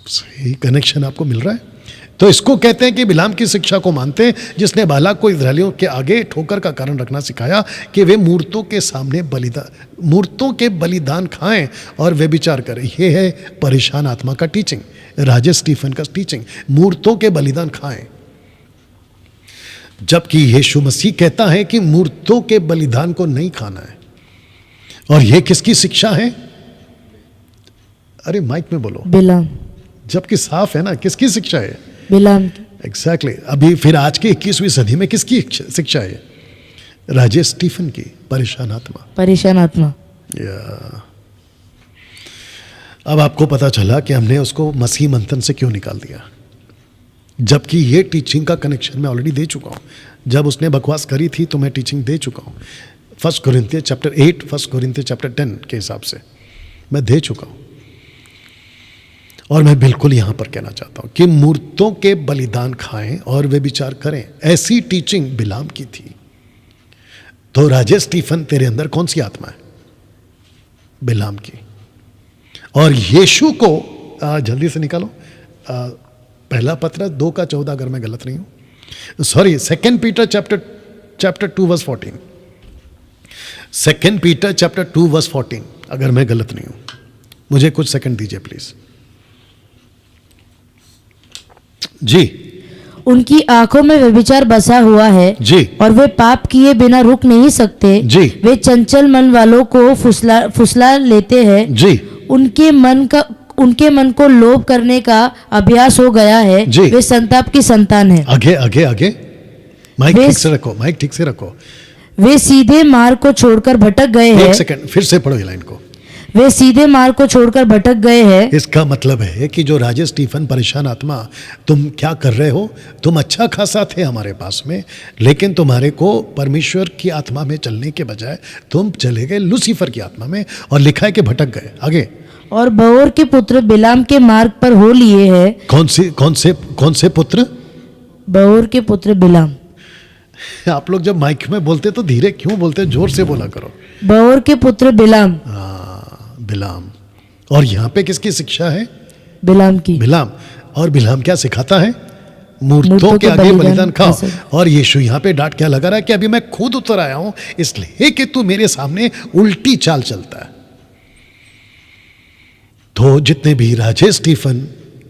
सही कनेक्शन आपको मिल रहा है? तो इसको कहते हैं कि बिलाम की शिक्षा को मानते हैं, जिसने बालाक को इस्राएलियों के आगे ठोकर का कारण रखना सिखाया कि वे मूर्तों के सामने मूर्तों के बलिदान खाएं और वे विचार करें। यह है परेशान आत्मा का टीचिंग, राजेश स्टीफन का टीचिंग। मूर्तों के बलिदान खाएं, जबकि यीशु मसीह कहता है कि मूर्तों के बलिदान को नहीं खाना है। और यह किसकी शिक्षा है? अरे माइक में बोलो। बिलाम। जबकि साफ है ना, किसकी शिक्षा है? बिलाम। एग्जैक्टली। अभी फिर आज के 21वीं सदी में किसकी शिक्षा है? राजेश स्टीफन की, परेशान आत्मा। परेशान आत्मा। अब आपको पता चला कि हमने उसको मसीह मंथन से क्यों निकाल दिया, जबकि ये टीचिंग का कनेक्शन मैं ऑलरेडी दे चुका हूं। जब उसने बकवास करी थी तो मैं टीचिंग दे चुका हूं। 1 कोरिन्थियों चैप्टर 8, 1 कोरिन्थियों चैप्टर 10 के हिसाब से मैं दे चुका हूं। और मैं बिल्कुल यहां पर कहना चाहता हूं कि मूर्तों के बलिदान खाएं और वे विचार करें, ऐसी टीचिंग बिलाम की थी। तो राजेश स्टीफन, तेरे अंदर कौन सी आत्मा है? बिलाम की। और यीशु को जल्दी से निकालो, पहला पत्रस 2:14 अगर मैं गलत नहीं हूं, sorry 2 Peter chapter 2 verse 14, 2 Peter chapter 2 verse 14 अगर मैं गलत नहीं हूं। मुझे कुछ सेकंड दीजिए प्लीज। जी उनकी आंखों में व्यभिचार बसा हुआ है जी और वे पाप किए बिना रुक नहीं सकते। जी वे चंचल मन वालों को फुसला लेते हैं। जी उनके मन को लोभ करने का अभ्यास हो गया है। जी। वे संताप की संतान है। आगे आगे आगे, माइक वे- ठीक से रखो, माइक ठीक से रखो। वे सीधे मार्ग को छोड़कर भटक गए हैं। एक सेकंड फिर से पढ़ो ये लाइन को। वे सीधे मार्ग को छोड़कर भटक गए हैं। इसका मतलब है कि जो राजेश स्टीफन परेशान आत्मा, तुम क्या कर रहे हो? तुम अच्छा खासा थे हमारे पास में, लेकिन तुम्हारे को परमेश्वर की आत्मा में चलने के बजाय तुम चले गए लूसीफर की आत्मा में, और लिखा है कि भटक गए। आगे, और बओर के पुत्र बिलाम के मार्ग पर हो लिए हैं। कौन से पुत्र? बओर के पुत्र बिलाम। आप लोग जब माइक में बोलते तो धीरे क्यों बोलते? जोर से बोला करो। बओर के पुत्र बिलाम। बिलाम। और यहाँ पे किसकी शिक्षा है? बिलाम की। बिलाम। और बिलाम क्या सिखाता है? मूर्तों मूर्तों के के आगे बलिदान बलिदान खाओ। कैसे? और यीशु यहाँ पे डांट क्या लगा रहा है कि अभी मैं खुद उतर आया हूं, इसलिए कि तू मेरे सामने उल्टी चाल चलता है। तो जितने भी राजेश स्टीफन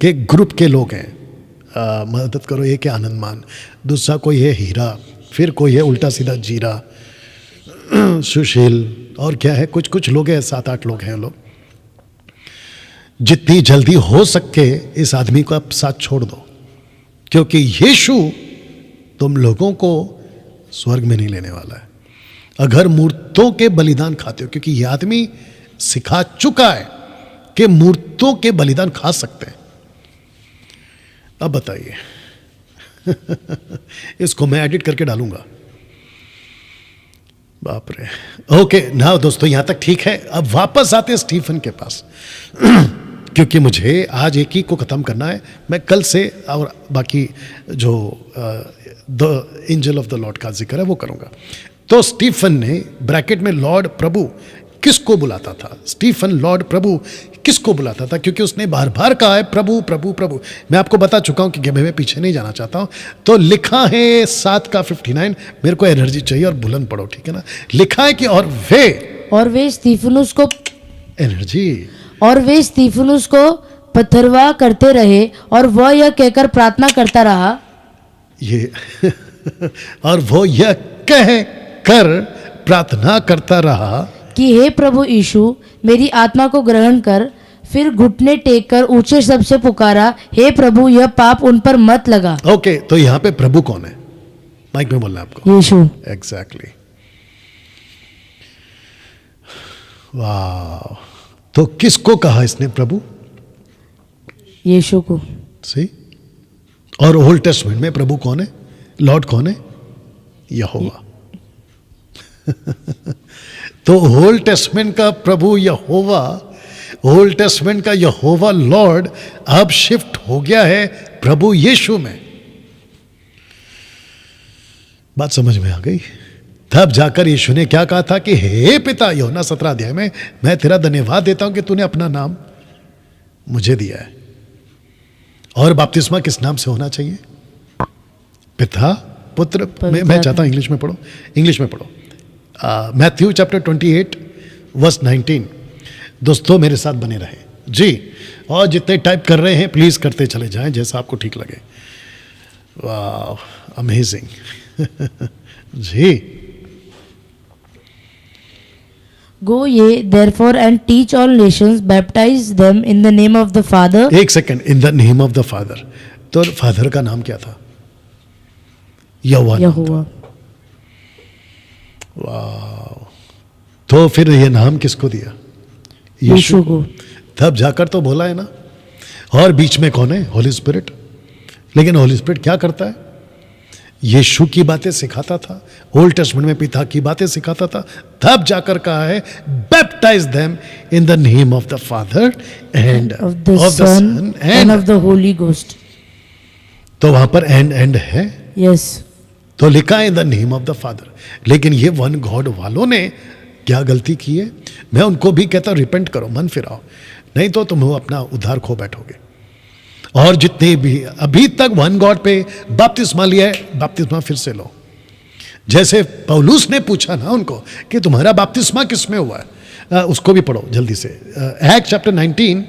के ग्रुप के लोग हैं, मदद करो, एक है आनंदमान, दूसरा कोई है हीरा, फिर कोई है उल्टा सीधा जीरा, सुशील, और क्या है, कुछ लोग हैं, 7-8 लोग हैं लोग। जितनी जल्दी हो सके इस आदमी को आप साथ छोड़ दो, क्योंकि यीशु तुम लोगों को स्वर्ग में नहीं लेने वाला है अगर मूर्तों के बलिदान खाते हो, क्योंकि यह आदमी सिखा चुका है कि मूर्तों के बलिदान खा सकते हैं। अब बताइए इसको मैं एडिट करके डालूंगा। बाप रे। ओके ना दोस्तों, यहां तक ठीक है। अब वापस आते हैं स्टीफन के पास क्योंकि मुझे आज एक ही को खत्म करना है। मैं कल से और बाकी जो the angel of the Lord का जिक्र है वो करूंगा। तो स्टीफन ने ब्रैकेट में लॉर्ड प्रभु किसको बुलाता था? स्टीफन लॉर्ड प्रभु किसको बुलाता था? क्योंकि उसने बार बार कहा है प्रभु प्रभु प्रभु। मैं आपको बता चुका हूं कि मैं पीछे नहीं जाना चाहता हूं। तो लिखा है 7:59, मेरे को एनर्जी चाहिए और बुलंद पढ़ो, ठीक है ना? लिखा है कि और वे स्तीफनुस को एनर्जी स्तीफनुस को पथरवाह करते रहे और वह यह कहकर प्रार्थना करता रहा। ये और वो यह कह कर प्रार्थना करता रहा कि हे प्रभु यीशु, मेरी आत्मा को ग्रहण कर। फिर घुटने टेक कर ऊंचे शब्द से पुकारा, हे प्रभु, यह पाप उन पर मत लगा। ओके, तो यहां पे प्रभु कौन है? माइक में बोलना है आपको। यीशु। एग्जैक्टली। वाह। तो किसको कहा इसने प्रभु? यीशु को। सी। और ओल्ड टेस्टमेंट में प्रभु कौन है? लॉर्ड कौन है? यहोवा। तो ओल्ड टेस्टमेंट का प्रभु यहोवा, ओल्ड टेस्टमेंट का यहोवा लॉर्ड अब शिफ्ट हो गया है प्रभु यीशु में। बात समझ में आ गई? तब जाकर यीशु ने क्या कहा था कि हे पिता, यूहन्ना 17 अध्याय में, मैं तेरा धन्यवाद देता हूं कि तूने अपना नाम मुझे दिया है। और बपतिस्मा किस नाम से होना चाहिए? पिता, पुत्र। मैं चाहता हूं इंग्लिश में पढ़ो। Matthew chapter 28 verse 19। दोस्तों मेरे साथ बने रहे जी, और जितने टाइप कर रहे हैं प्लीज करते चले जाएं जैसा आपको ठीक लगे। वाह, amazing. Ji. Go ye therefore and teach all nations, baptize them in the name of the Father. एक second, in the name of the father. तो फादर का नाम क्या था? यहोवा। वाह। तो फिर ये नाम किसको दिया? यीशु को। तब जाकर तो बोला है ना। और बीच में कौन है? होली स्पिरिट। लेकिन होली स्पिरिट क्या करता है? यीशु की बातें सिखाता था, ओल्ड टेस्टमेंट में पिता की बातें सिखाता था। तब जाकर कहा है baptise them in the name of the father and of the Son and of the Holy Ghost. तो वहां पर एंड है। Yes. तो लिखा है इन the name of the father. लेकिन ये वन गॉड वालों ने क्या गलती की है, मैं उनको भी कहता हूँ रिपेंट करो, मन फिराओ, नहीं तो तुम अपना उद्धार खो बैठोगे। और जितने भी अभी तक वन गॉड पे बपतिस्मा लिया है, बपतिस्मा फिर से लो। जैसे पौलुस ने पूछा ना उनको कि तुम्हारा बपतिस्मा किस में हुआ है, उसको भी पढ़ो जल्दी से। एक्ट चैप्टर 19,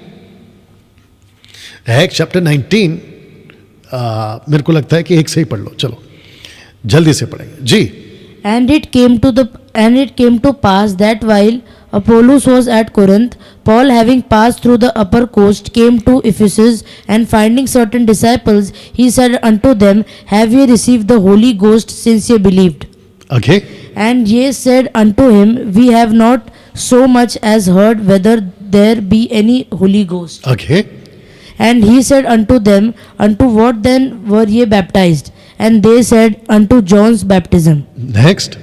एक्ट चैप्टर 19, मेरे को लगता है कि एक से ही पढ़ लो, चलो जल्दी से पढ़ेंगे जी। And it came to pass that while Apollos was at Corinth, Paul, having passed through the upper coast, came to Ephesus, and finding certain disciples, he said unto them, Have ye received the Holy Ghost since ye believed? Okay. And ye said unto him, We have not so much as heard whether there be any Holy Ghost. Okay. And he said unto them, Unto what then were ye baptized? And they said, Unto John's baptism. Next.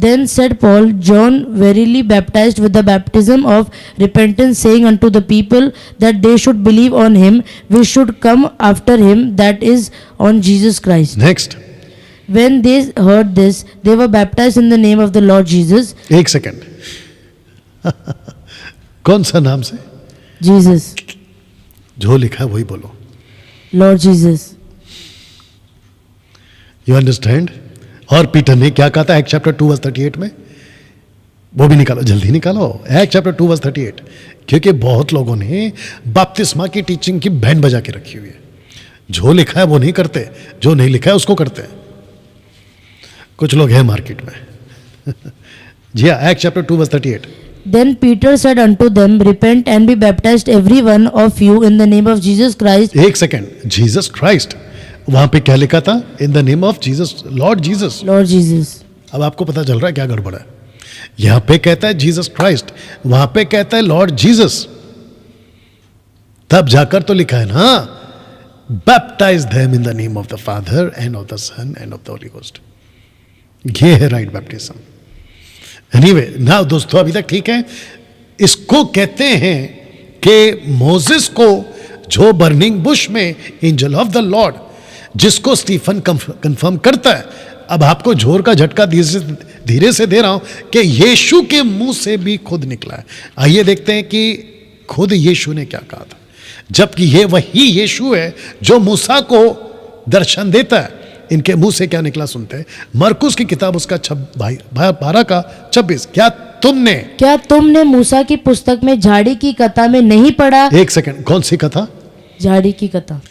Then said Paul, John verily baptized with the baptism of repentance, saying unto the people that they should believe on him which should come after him, that is, on Jesus Christ. Next. When they heard this, they were baptized in the name of the Lord Jesus. एक second कौन सा नाम से? Jesus. जो लिखा है वही बोलो। Lord Jesus. You understand? और पीटर ने क्या कहा था एक्ट चैप्टर 2 वर्स 38 में? वो भी निकालो, जल्दी निकालो, एक्ट चैप्टर 2 वर्स 38। क्योंकि बहुत लोगों ने बपतिस्मा की टीचिंग की बैंड बजा के रखी हुई है। जो लिखा है वो नहीं करते, जो नहीं लिखा है उसको करते हैं। कुछ लोग हैं मार्केट में। जी हाँ, act chapter 2 verse 38। Then Peter said unto them, Repent and be baptized every one of you in the name of Jesus Christ. एक सेकंड, जीसस क्राइस्ट, वहां पे क्या लिखा था? इन the name of Jesus, Lord Jesus. Lord Jesus. अब आपको पता चल रहा है क्या गड़बड़ है? यहां पे कहता है जीसस क्राइस्ट, वहां पे कहता है लॉर्ड जीसस। तब जाकर तो लिखा है ना, baptise them in the name of the father and of the son and of the holy ghost. ये है राइट बैप्टिज्म। एनीवे, नाउ दोस्तों, अभी तक ठीक है? इसको कहते हैं कि मोसेस को जो बर्निंग बुश में एंजल ऑफ द लॉर्ड, जिसको स्टीफन कंफर्म करता है, अब आपको जोर का झटका धीरे से दे रहा हूं कि यीशु के मुंह से भी खुद निकला है। आइए देखते हैं कि खुद यीशु ने क्या कहा था, जबकि ये वही यीशु है जो मूसा को दर्शन देता है। इनके मुंह से क्या निकला सुनते हैं। मरकुस की किताब उसका 12 का 26। क्या तुमने मूसा की पुस्तक में झाड़ी की कथा में नहीं पढ़ा? एक सेकंड, कौन सी कथा? झाड़ी की कथा।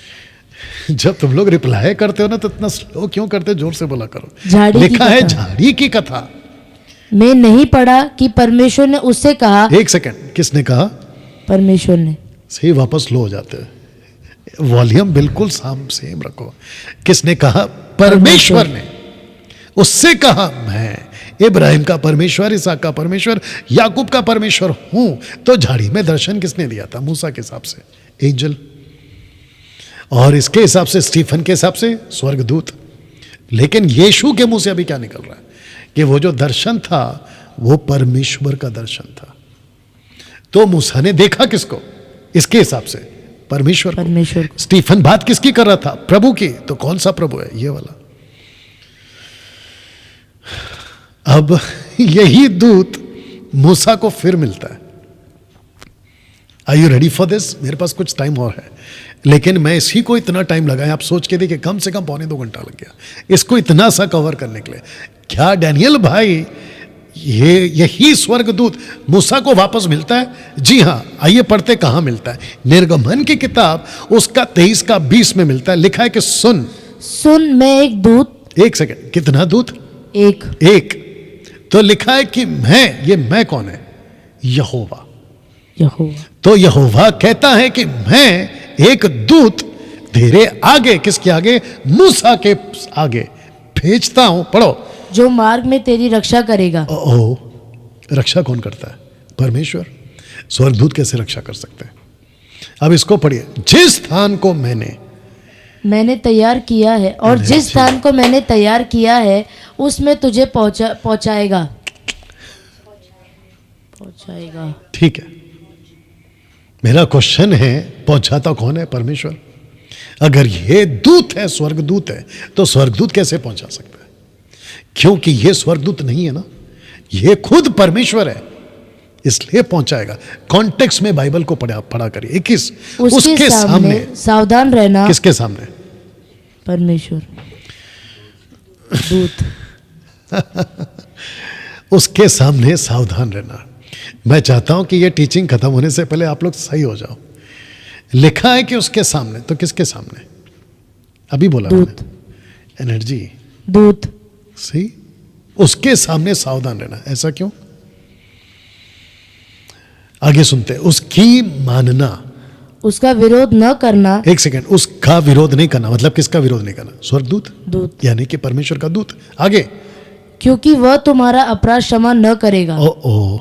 जब तुम लोग रिप्लाई करते हो ना तो इतना स्लो क्यों करते? जोर से बोला करो। झाड़ी लिखा है झाड़ी की कथा में नहीं पढ़ा कि परमेश्वर ने उससे कहा। एक सेकंड, किसने कहा? परमेश्वर ने। सही, वापस लो हो जाते हैं, वॉल्यूम बिल्कुल सेम रखो। किसने कहा? परमेश्वर ने। उससे कहा, मैं इब्राहिम का परमेश्वर, इसहाक का परमेश्वर, याकूब का परमेश्वर हूं। तो झाड़ी में दर्शन किसने दिया था? मूसा के हिसाब से एंजल, और इसके हिसाब से स्टीफन के हिसाब से स्वर्गदूत। लेकिन यीशु के मुंह से अभी क्या निकल रहा है कि वो जो दर्शन था वो परमेश्वर का दर्शन था। तो मूसा ने देखा किसको? इसके हिसाब से परमेश्वर को। स्टीफन बात किसकी कर रहा था? प्रभु की। तो कौन सा प्रभु है? ये वाला। अब यही दूत मूसा को फिर मिलता है। Are you ready for this? मेरे पास कुछ टाइम और है, लेकिन मैं इसी को इतना टाइम लगाया, आप सोच के देखिए, कम से कम 2.25 घंटा लग गया इसको इतना सा कवर करने के लिए। क्या डैनियल भाई, यही स्वर्गदूत मूसा को वापस मिलता है? जी हाँ, आइए पढ़ते कहाँ मिलता है। निर्गमन की किताब उसका 23 का 20 में मिलता है। लिखा है कि सुन मैं एक दूत। एक सेकंड, कितना दूत? एक। तो लिखा है कि मैं कौन है? यहोवा। तो यहोवा कहता है कि मैं एक दूत तेरे आगे, किसके आगे? मूसा के आगे भेजता हूं। पढ़ो, जो मार्ग में तेरी रक्षा करेगा। रक्षा कौन करता है? परमेश्वर। स्वर्गदूत कैसे रक्षा कर सकते हैं? अब इसको पढ़िए। जिस स्थान को मैंने तैयार किया है, और जिस स्थान को मैंने तैयार किया है उसमें तुझे पहुंचाएगा। ठीक है, मेरा क्वेश्चन है, पहुंचाता कौन है? परमेश्वर। अगर ये दूत है, स्वर्गदूत है, तो स्वर्गदूत कैसे पहुंचा सकता है? क्योंकि ये स्वर्गदूत नहीं है ना। ये खुद परमेश्वर है, इसलिए पहुंचाएगा। कॉन्टेक्स्ट में बाइबल को पढ़ा करिए। 21 उसके सामने सावधान रहना। किसके सामने? परमेश्वर, दूत। उसके सामने सावधान रहना। मैं चाहता हूं कि ये टीचिंग खत्म होने से पहले आप लोग सही हो जाओ। लिखा है कि उसके सामने, तो किसके सामने? अभी बोला दूत, एनर्जी, दूत। सही, उसके सामने सावधान रहना। ऐसा क्यों? आगे सुनते हैं। उसकी मानना, उसका विरोध न करना। एक सेकंड, उसका विरोध नहीं करना मतलब किसका विरोध नहीं करना? स्वर्गदूत, दूत, यानी कि परमेश्वर का दूत। आगे, क्योंकि वह तुम्हारा अपराध क्षमा न करेगा। ओ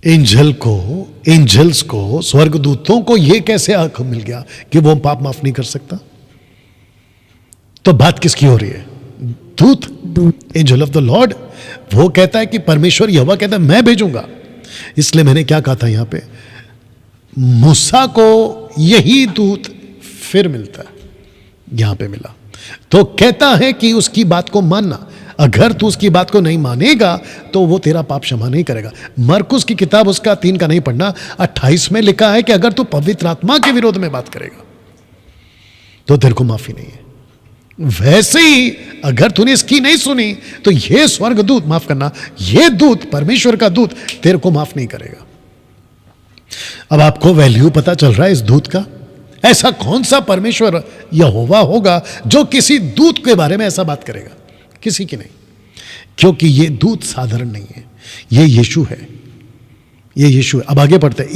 एंजल्स को, स्वर्गदूतों को यह कैसे हक मिल गया कि वो पाप माफ नहीं कर सकता? तो बात किसकी हो रही है? दूत, एंजल ऑफ द लॉर्ड। वो कहता है कि परमेश्वर यहोवा कहता है मैं भेजूंगा। इसलिए मैंने क्या कहा था यहां पे, मूसा को यही दूत फिर मिलता है, यहां पे मिला। तो कहता है कि उसकी बात को मानना। अगर तू उसकी बात को नहीं मानेगा तो वो तेरा पाप क्षमा नहीं करेगा। मरकुस की किताब उसका 3 का नहीं पढ़ना, 28 में लिखा है कि अगर तू पवित्र आत्मा के विरोध में बात करेगा तो तेरे को माफी नहीं है। वैसे ही अगर तूने इसकी नहीं सुनी तो ये स्वर्गदूत, माफ करना, ये दूत, परमेश्वर का दूत तेरे को माफ नहीं करेगा। अब आपको वैल्यू पता चल रहा है इस दूत का? ऐसा कौन सा परमेश्वर यहोवा होगा जो किसी दूत के बारे में ऐसा बात करेगा? किसी की नहीं, क्योंकि ये दूत साधारण नहीं है, ये यीशु है, ये यीशु है। अब आगे पढ़ते हैं।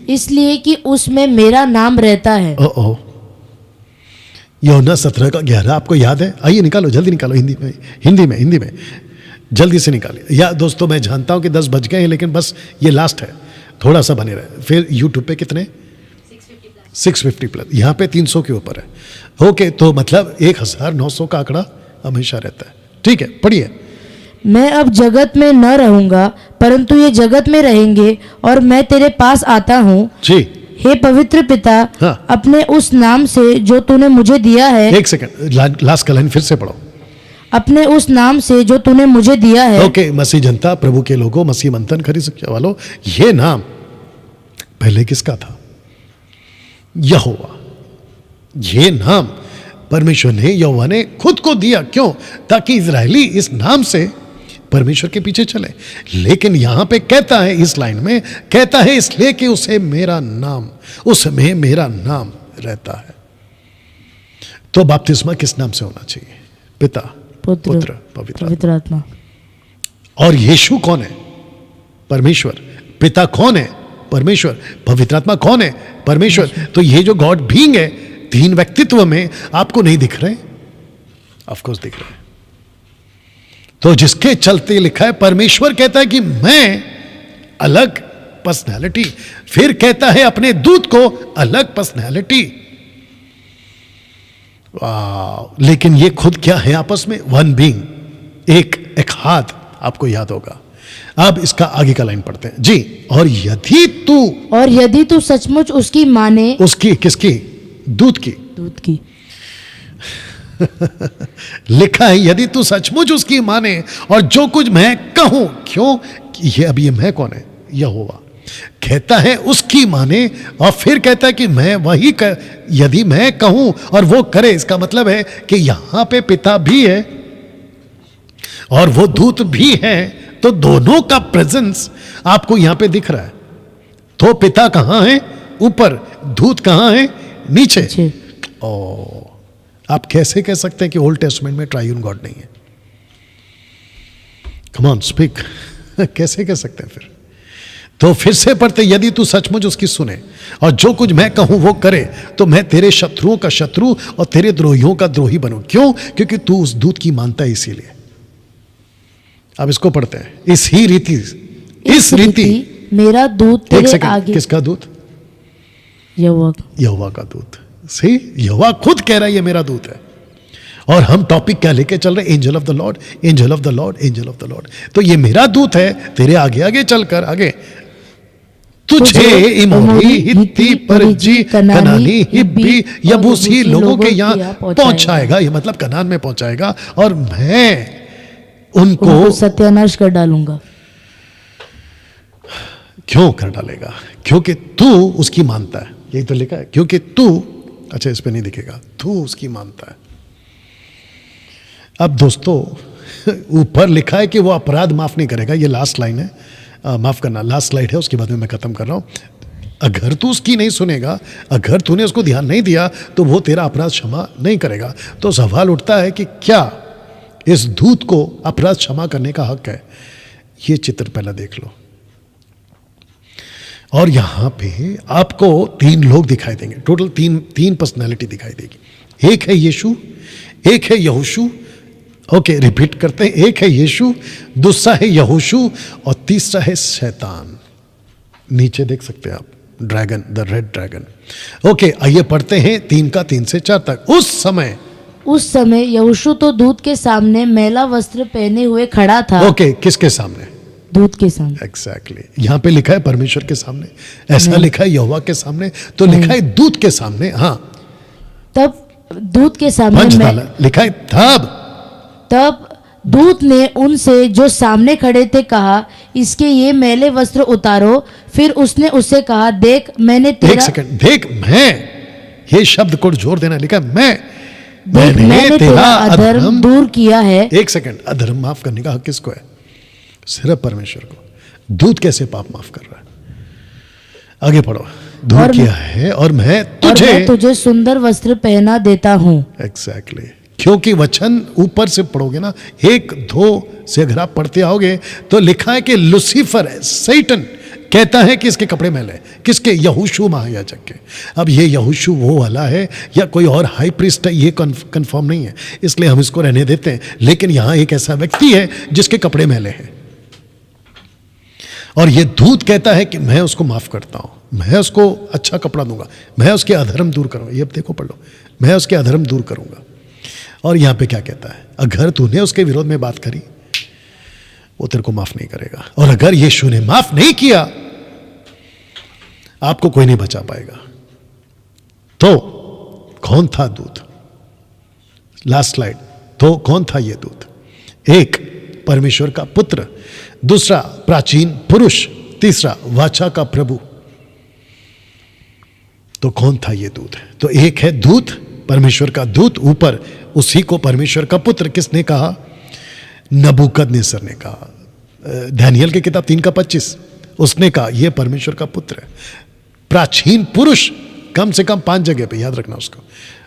इसलिए कि उसमें मेरा नाम रहता है। यूहन्ना 17:11 आपको याद है? आइए निकालो, जल्दी निकालो, हिंदी में जल्दी से निकालिए। या दोस्तों मैं जानता हूं कि 10 बज गए हैं, लेकिन बस ये लास्ट है, थोड़ा सा बने रहे। फिर यूट्यूब पे कितने? 650 प्लस, यहाँ पे 300 के ऊपर है। ओके, तो मतलब 1900 का आंकड़ा हमेशा रहता है। ठीक है, पढ़िए। मैं अब जगत में न रहूंगा, परंतु ये जगत में रहेंगे, और मैं तेरे पास आता हूँ। जी, हे पवित्र पिता, हाँ। अपने उस नाम से जो तूने मुझे दिया है। एक सेकंड, लास्ट का लाइन फिर से पढ़ो। अपने उस नाम से जो तूने मुझे दिया है। ओके, मसीह जनता, प्रभु के लोगों, मसीह मंथन खरीद सकने वालों, ये नाम पहले किसका था? यहोवा। ये नाम परमेश्वर ने, यहोवा ने खुद को दिया। क्यों? ताकि इजरायली इस नाम से परमेश्वर के पीछे चले। लेकिन यहां पे कहता है, इस लाइन में कहता है, इसलिए कि उसमें मेरा नाम रहता है। तो बपतिस्मा किस नाम से होना चाहिए? पिता, पुत्र, पवित्र आत्मा। और यीशु कौन है? परमेश्वर। पिता कौन है? परमेश्वर। पवित्र आत्मा कौन है? परमेश्वर। तो ये जो गॉड बीइंग है, 3 व्यक्तित्व में आपको नहीं दिख रहे? ऑफ कोर्स दिख रहे हैं। तो जिसके चलते लिखा है, परमेश्वर कहता है कि मैं अलग पर्सनैलिटी, फिर कहता है अपने दूत को अलग पर्सनैलिटी। लेकिन ये खुद क्या है आपस में? वन बीइंग, एक हाथ। आपको याद होगा। अब इसका आगे का लाइन पढ़ते हैं जी। और यदि तू सचमुच उसकी माने। उसकी किसकी? दूत की। लिखा है यदि तू सचमुच उसकी माने और जो कुछ मैं कहूं। क्यों? ये अब ये मैं कौन है? यहोवा कहता है उसकी माने, और फिर कहता है कि मैं वही यदि मैं कहूं और वो करे। इसका मतलब है कि यहां पे पिता भी है और वो दूत भी है, तो दोनों का प्रेजेंस आपको यहां पे दिख रहा है। तो पिता कहां है? ऊपर। दूत कहां है? नीचे। आप कैसे कह सकते हैं कि ओल्ड टेस्टमेंट में ट्राइयून गॉड नहीं है? Come on speak. कैसे कह सकते हैं फिर? तो फिर से पढ़ते, यदि तू सचमुच उसकी सुने और जो कुछ मैं कहूं वो करे, तो मैं तेरे शत्रुओं का शत्रु और तेरे द्रोहियों का द्रोही बनूं। क्यों? क्योंकि तू उस दूत की मानता है, इसीलिए। अब इसको पढ़ते हैं। इस रीति मेरा दूत तेरे आगे। किसका दूत? यहोवा का दूत। सही, यहोवा खुद कह रहा है ये मेरा दूत है। और हम टॉपिक क्या लेके चल रहे? Angel of the Lord, angel of the Lord, angel of the Lord. तो ये मेरा दूत है, तेरे आगे आगे चलकर आगे तुझे इमोरी, हित्ती, परिज्जी, कनानी, हिब्बी, यबूसी लोगों के यहां पहुंचाएगा। ये मतलब कनान में पहुंचाएगा। और मैं उनको सत्यानाश कर डालूंगा। क्यों कर डालेगा? क्योंकि तू उसकी मानता है, यही तो लिखा है, क्योंकि तू, अच्छा इस पे नहीं दिखेगा, तू उसकी मानता है। अब दोस्तों ऊपर लिखा है कि वो अपराध माफ नहीं करेगा, ये लास्ट लाइन है, माफ करना लास्ट स्लाइड है, उसके बाद में मैं खत्म कर रहा हूं। अगर तू उसकी नहीं सुनेगा, अगर तूने उसको ध्यान नहीं दिया, तो वो तेरा अपराध क्षमा नहीं करेगा। तो सवाल उठता है कि क्या इस दूत को अपराध क्षमा करने का हक है? ये चित्र पहले देख लो। और यहां पे आपको 3 लोग दिखाई देंगे, टोटल तीन पर्सनैलिटी दिखाई देगी। एक है यीशु, एक है यहोशू, ओके रिपीट करते हैं, एक है यीशु, दूसरा है यहोशू और तीसरा है शैतान। नीचे देख सकते हैं आप dragon, the red dragon. Okay आइए पढ़ते हैं 3 का 3 से 4 तक। उस समय यहोशू तो दूत के सामने मैला वस्त्र पहने हुए खड़ा था। ओके किसके सामने? दूत के सामने। एग्जैक्टली यहाँ पे लिखा है परमेश्वर के सामने, ऐसा लिखा है यहोवा के सामने, तो लिखा है दूत के सामने। हाँ तब दूत के सामने लिखा है तब दूत ने उनसे जो सामने खड़े थे कहा, इसके ये मैले वस्त्र उतारो। फिर उसने उससे कहा, देख मैंने तेरा, एक सेकंड, देख मैं, ये शब्द को जोर देना, लिखा मैंने तेरा अधर्म दूर किया है। एक सेकंड, अधर्म माफ करने का हक किसको है? सिर्फ परमेश्वर को। दूत कैसे पाप माफ कर रहा है? आगे पढ़ो। दूर किया है और मैं तुझे सुंदर वस्त्र पहना देता हूं। एग्जैक्टली क्योंकि वचन ऊपर से पढ़ोगे ना, 1-2 से अगर आप पढ़ते आओगे तो लिखा है कि लूसीफर है, सैटन कहता है कि इसके कपड़े मैले, किसके? यहोशू महायाजक के। अब ये यहोशू वो वाला है या कोई और हाई प्रीस्ट है, ये कंफर्म नहीं है, इसलिए हम इसको रहने देते हैं। लेकिन यहां एक ऐसा व्यक्ति है जिसके कपड़े मैले हैं, और ये दूत कहता है कि मैं उसको माफ करता हूं, मैं उसको अच्छा कपड़ा दूंगा, मैं उसके अधर्म दूर करूंगा। ये देखो पढ़ लो, मैं उसके अधर्म दूर करूंगा। और यहां पे क्या कहता है? अगर तूने उसके विरोध में बात करी, वो तेरे को माफ नहीं करेगा। और अगर यीशु ने माफ नहीं किया, आपको कोई नहीं बचा पाएगा। तो कौन था दूत? Last slide. तो कौन था ये दूत? एक परमेश्वर का पुत्र, दूसरा प्राचीन पुरुष, तीसरा वाचा का प्रभु। तो कौन था ये दूत? तो एक है दूत, परमेश्वर का दूत ऊपर, उसी को परमेश्वर का पुत्र किसने कहा? नबूकदनेस्सर ने कहा। दानियल की किताब 3 का 25 उसने कहा यह परमेश्वर का पुत्र है। प्राचीन पुरुष कम से कम 5 जगह पे याद रखना उसको।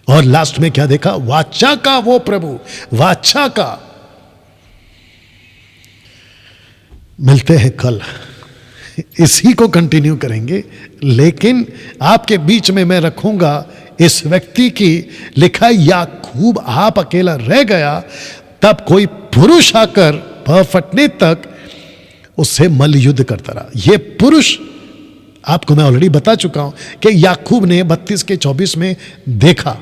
और लास्ट में क्या देखा? वाचा का वो प्रभु, वाचा का। मिलते हैं कल, इसी को कंटिन्यू करेंगे, लेकिन आपके बीच में मैं रखूंगा इस व्यक्ति की। लिखा याकूब आप अकेला रह गया, तब कोई पुरुष आकर फटने तक उससे मल्ल युद्ध करता रहा। यह पुरुष आपको मैं ऑलरेडी बता चुका हूं कि याकूब ने 32 के 24 में देखा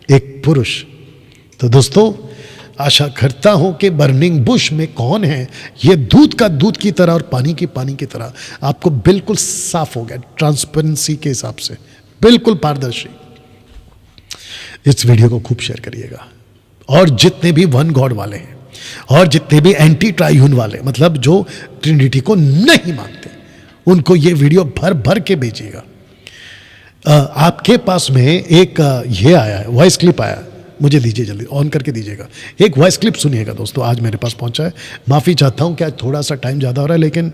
एक पुरुष। तो दोस्तों आशा करता हूं कि बर्निंग बुश में कौन है, ये दूध का दूध की तरह और पानी की तरह आपको बिल्कुल साफ हो गया, ट्रांसपेरेंसी के हिसाब से बिल्कुल पारदर्शी। इस वीडियो को खूब शेयर करिएगा। और जितने भी वन गॉड वाले हैं और जितने भी एंटी ट्राइयून वाले, मतलब जो ट्रिनिटी को नहीं मानते, उनको ये वीडियो भर भर के भेजिएगा। आपके पास में एक ये आया है, वॉइस क्लिप आया, मुझे दीजिए, जल्दी ऑन करके दीजिएगा। एक वॉइस क्लिप सुनिएगा दोस्तों, आज मेरे पास पहुंचा है। माफ़ी चाहता हूं कि आज थोड़ा सा टाइम ज़्यादा हो रहा है, लेकिन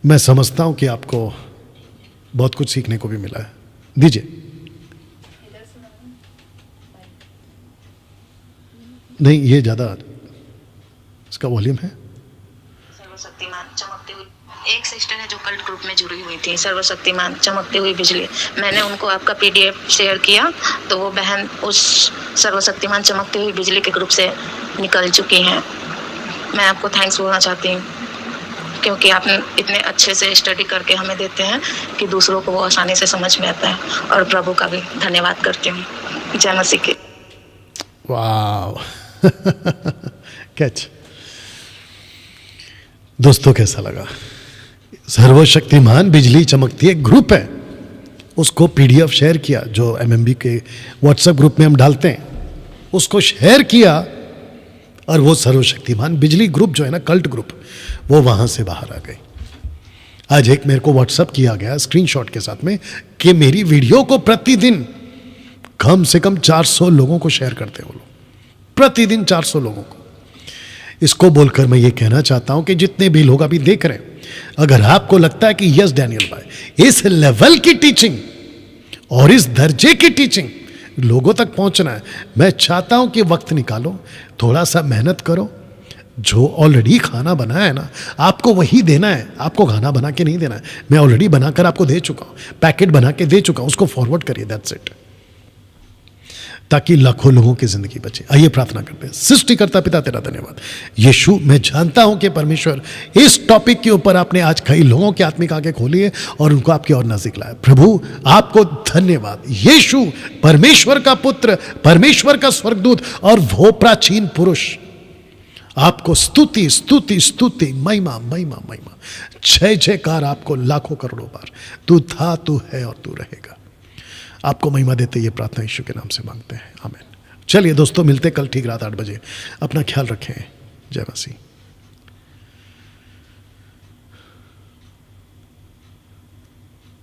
मैं समझता हूं कि आपको बहुत कुछ सीखने को भी मिला है। दीजिए। नहीं, ये ज़्यादा इसका वॉल्यूम है। सर्वशक्तिमान चमकती हुई एक सिस्टर है जो कल्ट ग्रुप में जुड़ी हुई थी, सर्वशक्तिमान चमकती हुई बिजली। मैंने उनको आपका पीडीएफ शेयर किया तो वो बहन उस सर्वशक्तिमान चमकती हुई बिजली के ग्रुप से निकल चुकी हैं। मैं आपको थैंक्स बोलना चाहती हूँ क्योंकि आप इतने अच्छे से स्टडी करके हमें देते हैं कि दूसरों को वो आसानी से समझ में आता है। और प्रभु का भी धन्यवाद करती हूँ। जय मसीह की। वाह कैच। दोस्तों कैसा लगा? सर्वशक्तिमान बिजली चमकती है ग्रुप है, उसको पीडीएफ शेयर किया जो एमएमबी के व्हाट्सएप ग्रुप में हम डालते हैं, उसको शेयर किया। और वो सर्वशक्तिमान बिजली ग्रुप जो है ना, कल्ट ग्रुप, वो वहां से बाहर आ गई। आज एक मेरे को व्हाट्सअप किया गया स्क्रीनशॉट के साथ में कि मेरी वीडियो को प्रतिदिन कम से कम 400 लोगों को शेयर करते हैं वो लोग, प्रतिदिन 400 लोगों को। इसको बोलकर मैं ये कहना चाहता हूं कि जितने भी लोग अभी देख रहे हैं, अगर आपको लगता है कि यस डैनियल भाई, इस लेवल की टीचिंग और इस दर्जे की टीचिंग लोगों तक पहुंचना है, मैं चाहता हूं कि वक्त निकालो, थोड़ा सा मेहनत करो। जो ऑलरेडी खाना बनाया है ना, आपको वही देना है, आपको खाना बना के नहीं देना है। मैं ऑलरेडी बनाकर आपको दे चुका हूं, पैकेट बना के दे चुका हूं, उसको फॉरवर्ड करिए, दैट्स इट, ताकि लाखों लोगों की जिंदगी बचे। आइए प्रार्थना करते हैं। सृष्टिकर्ता पिता तेरा धन्यवाद यीशु, मैं जानता हूं कि परमेश्वर इस टॉपिक के ऊपर आपने आज कई लोगों की आत्मिक आंखें खोली है और उनको आपकी ओर नजदीक लाया। प्रभु आपको धन्यवाद। यीशु परमेश्वर का पुत्र, परमेश्वर का स्वर्गदूत और वो प्राचीन पुरुष, आपको स्तुति स्तुति स्तुति, महिमा महिमा महिमा, जय जयकार आपको लाखों करोड़ों बार। तू था, तू है और तू रहेगा। आपको महिमा देते ये प्रार्थना यीशु के नाम से मांगते हैं, आमीन। चलिए दोस्तों, मिलते कल ठीक रात 8 बजे। अपना ख्याल रखें। जय मसीह।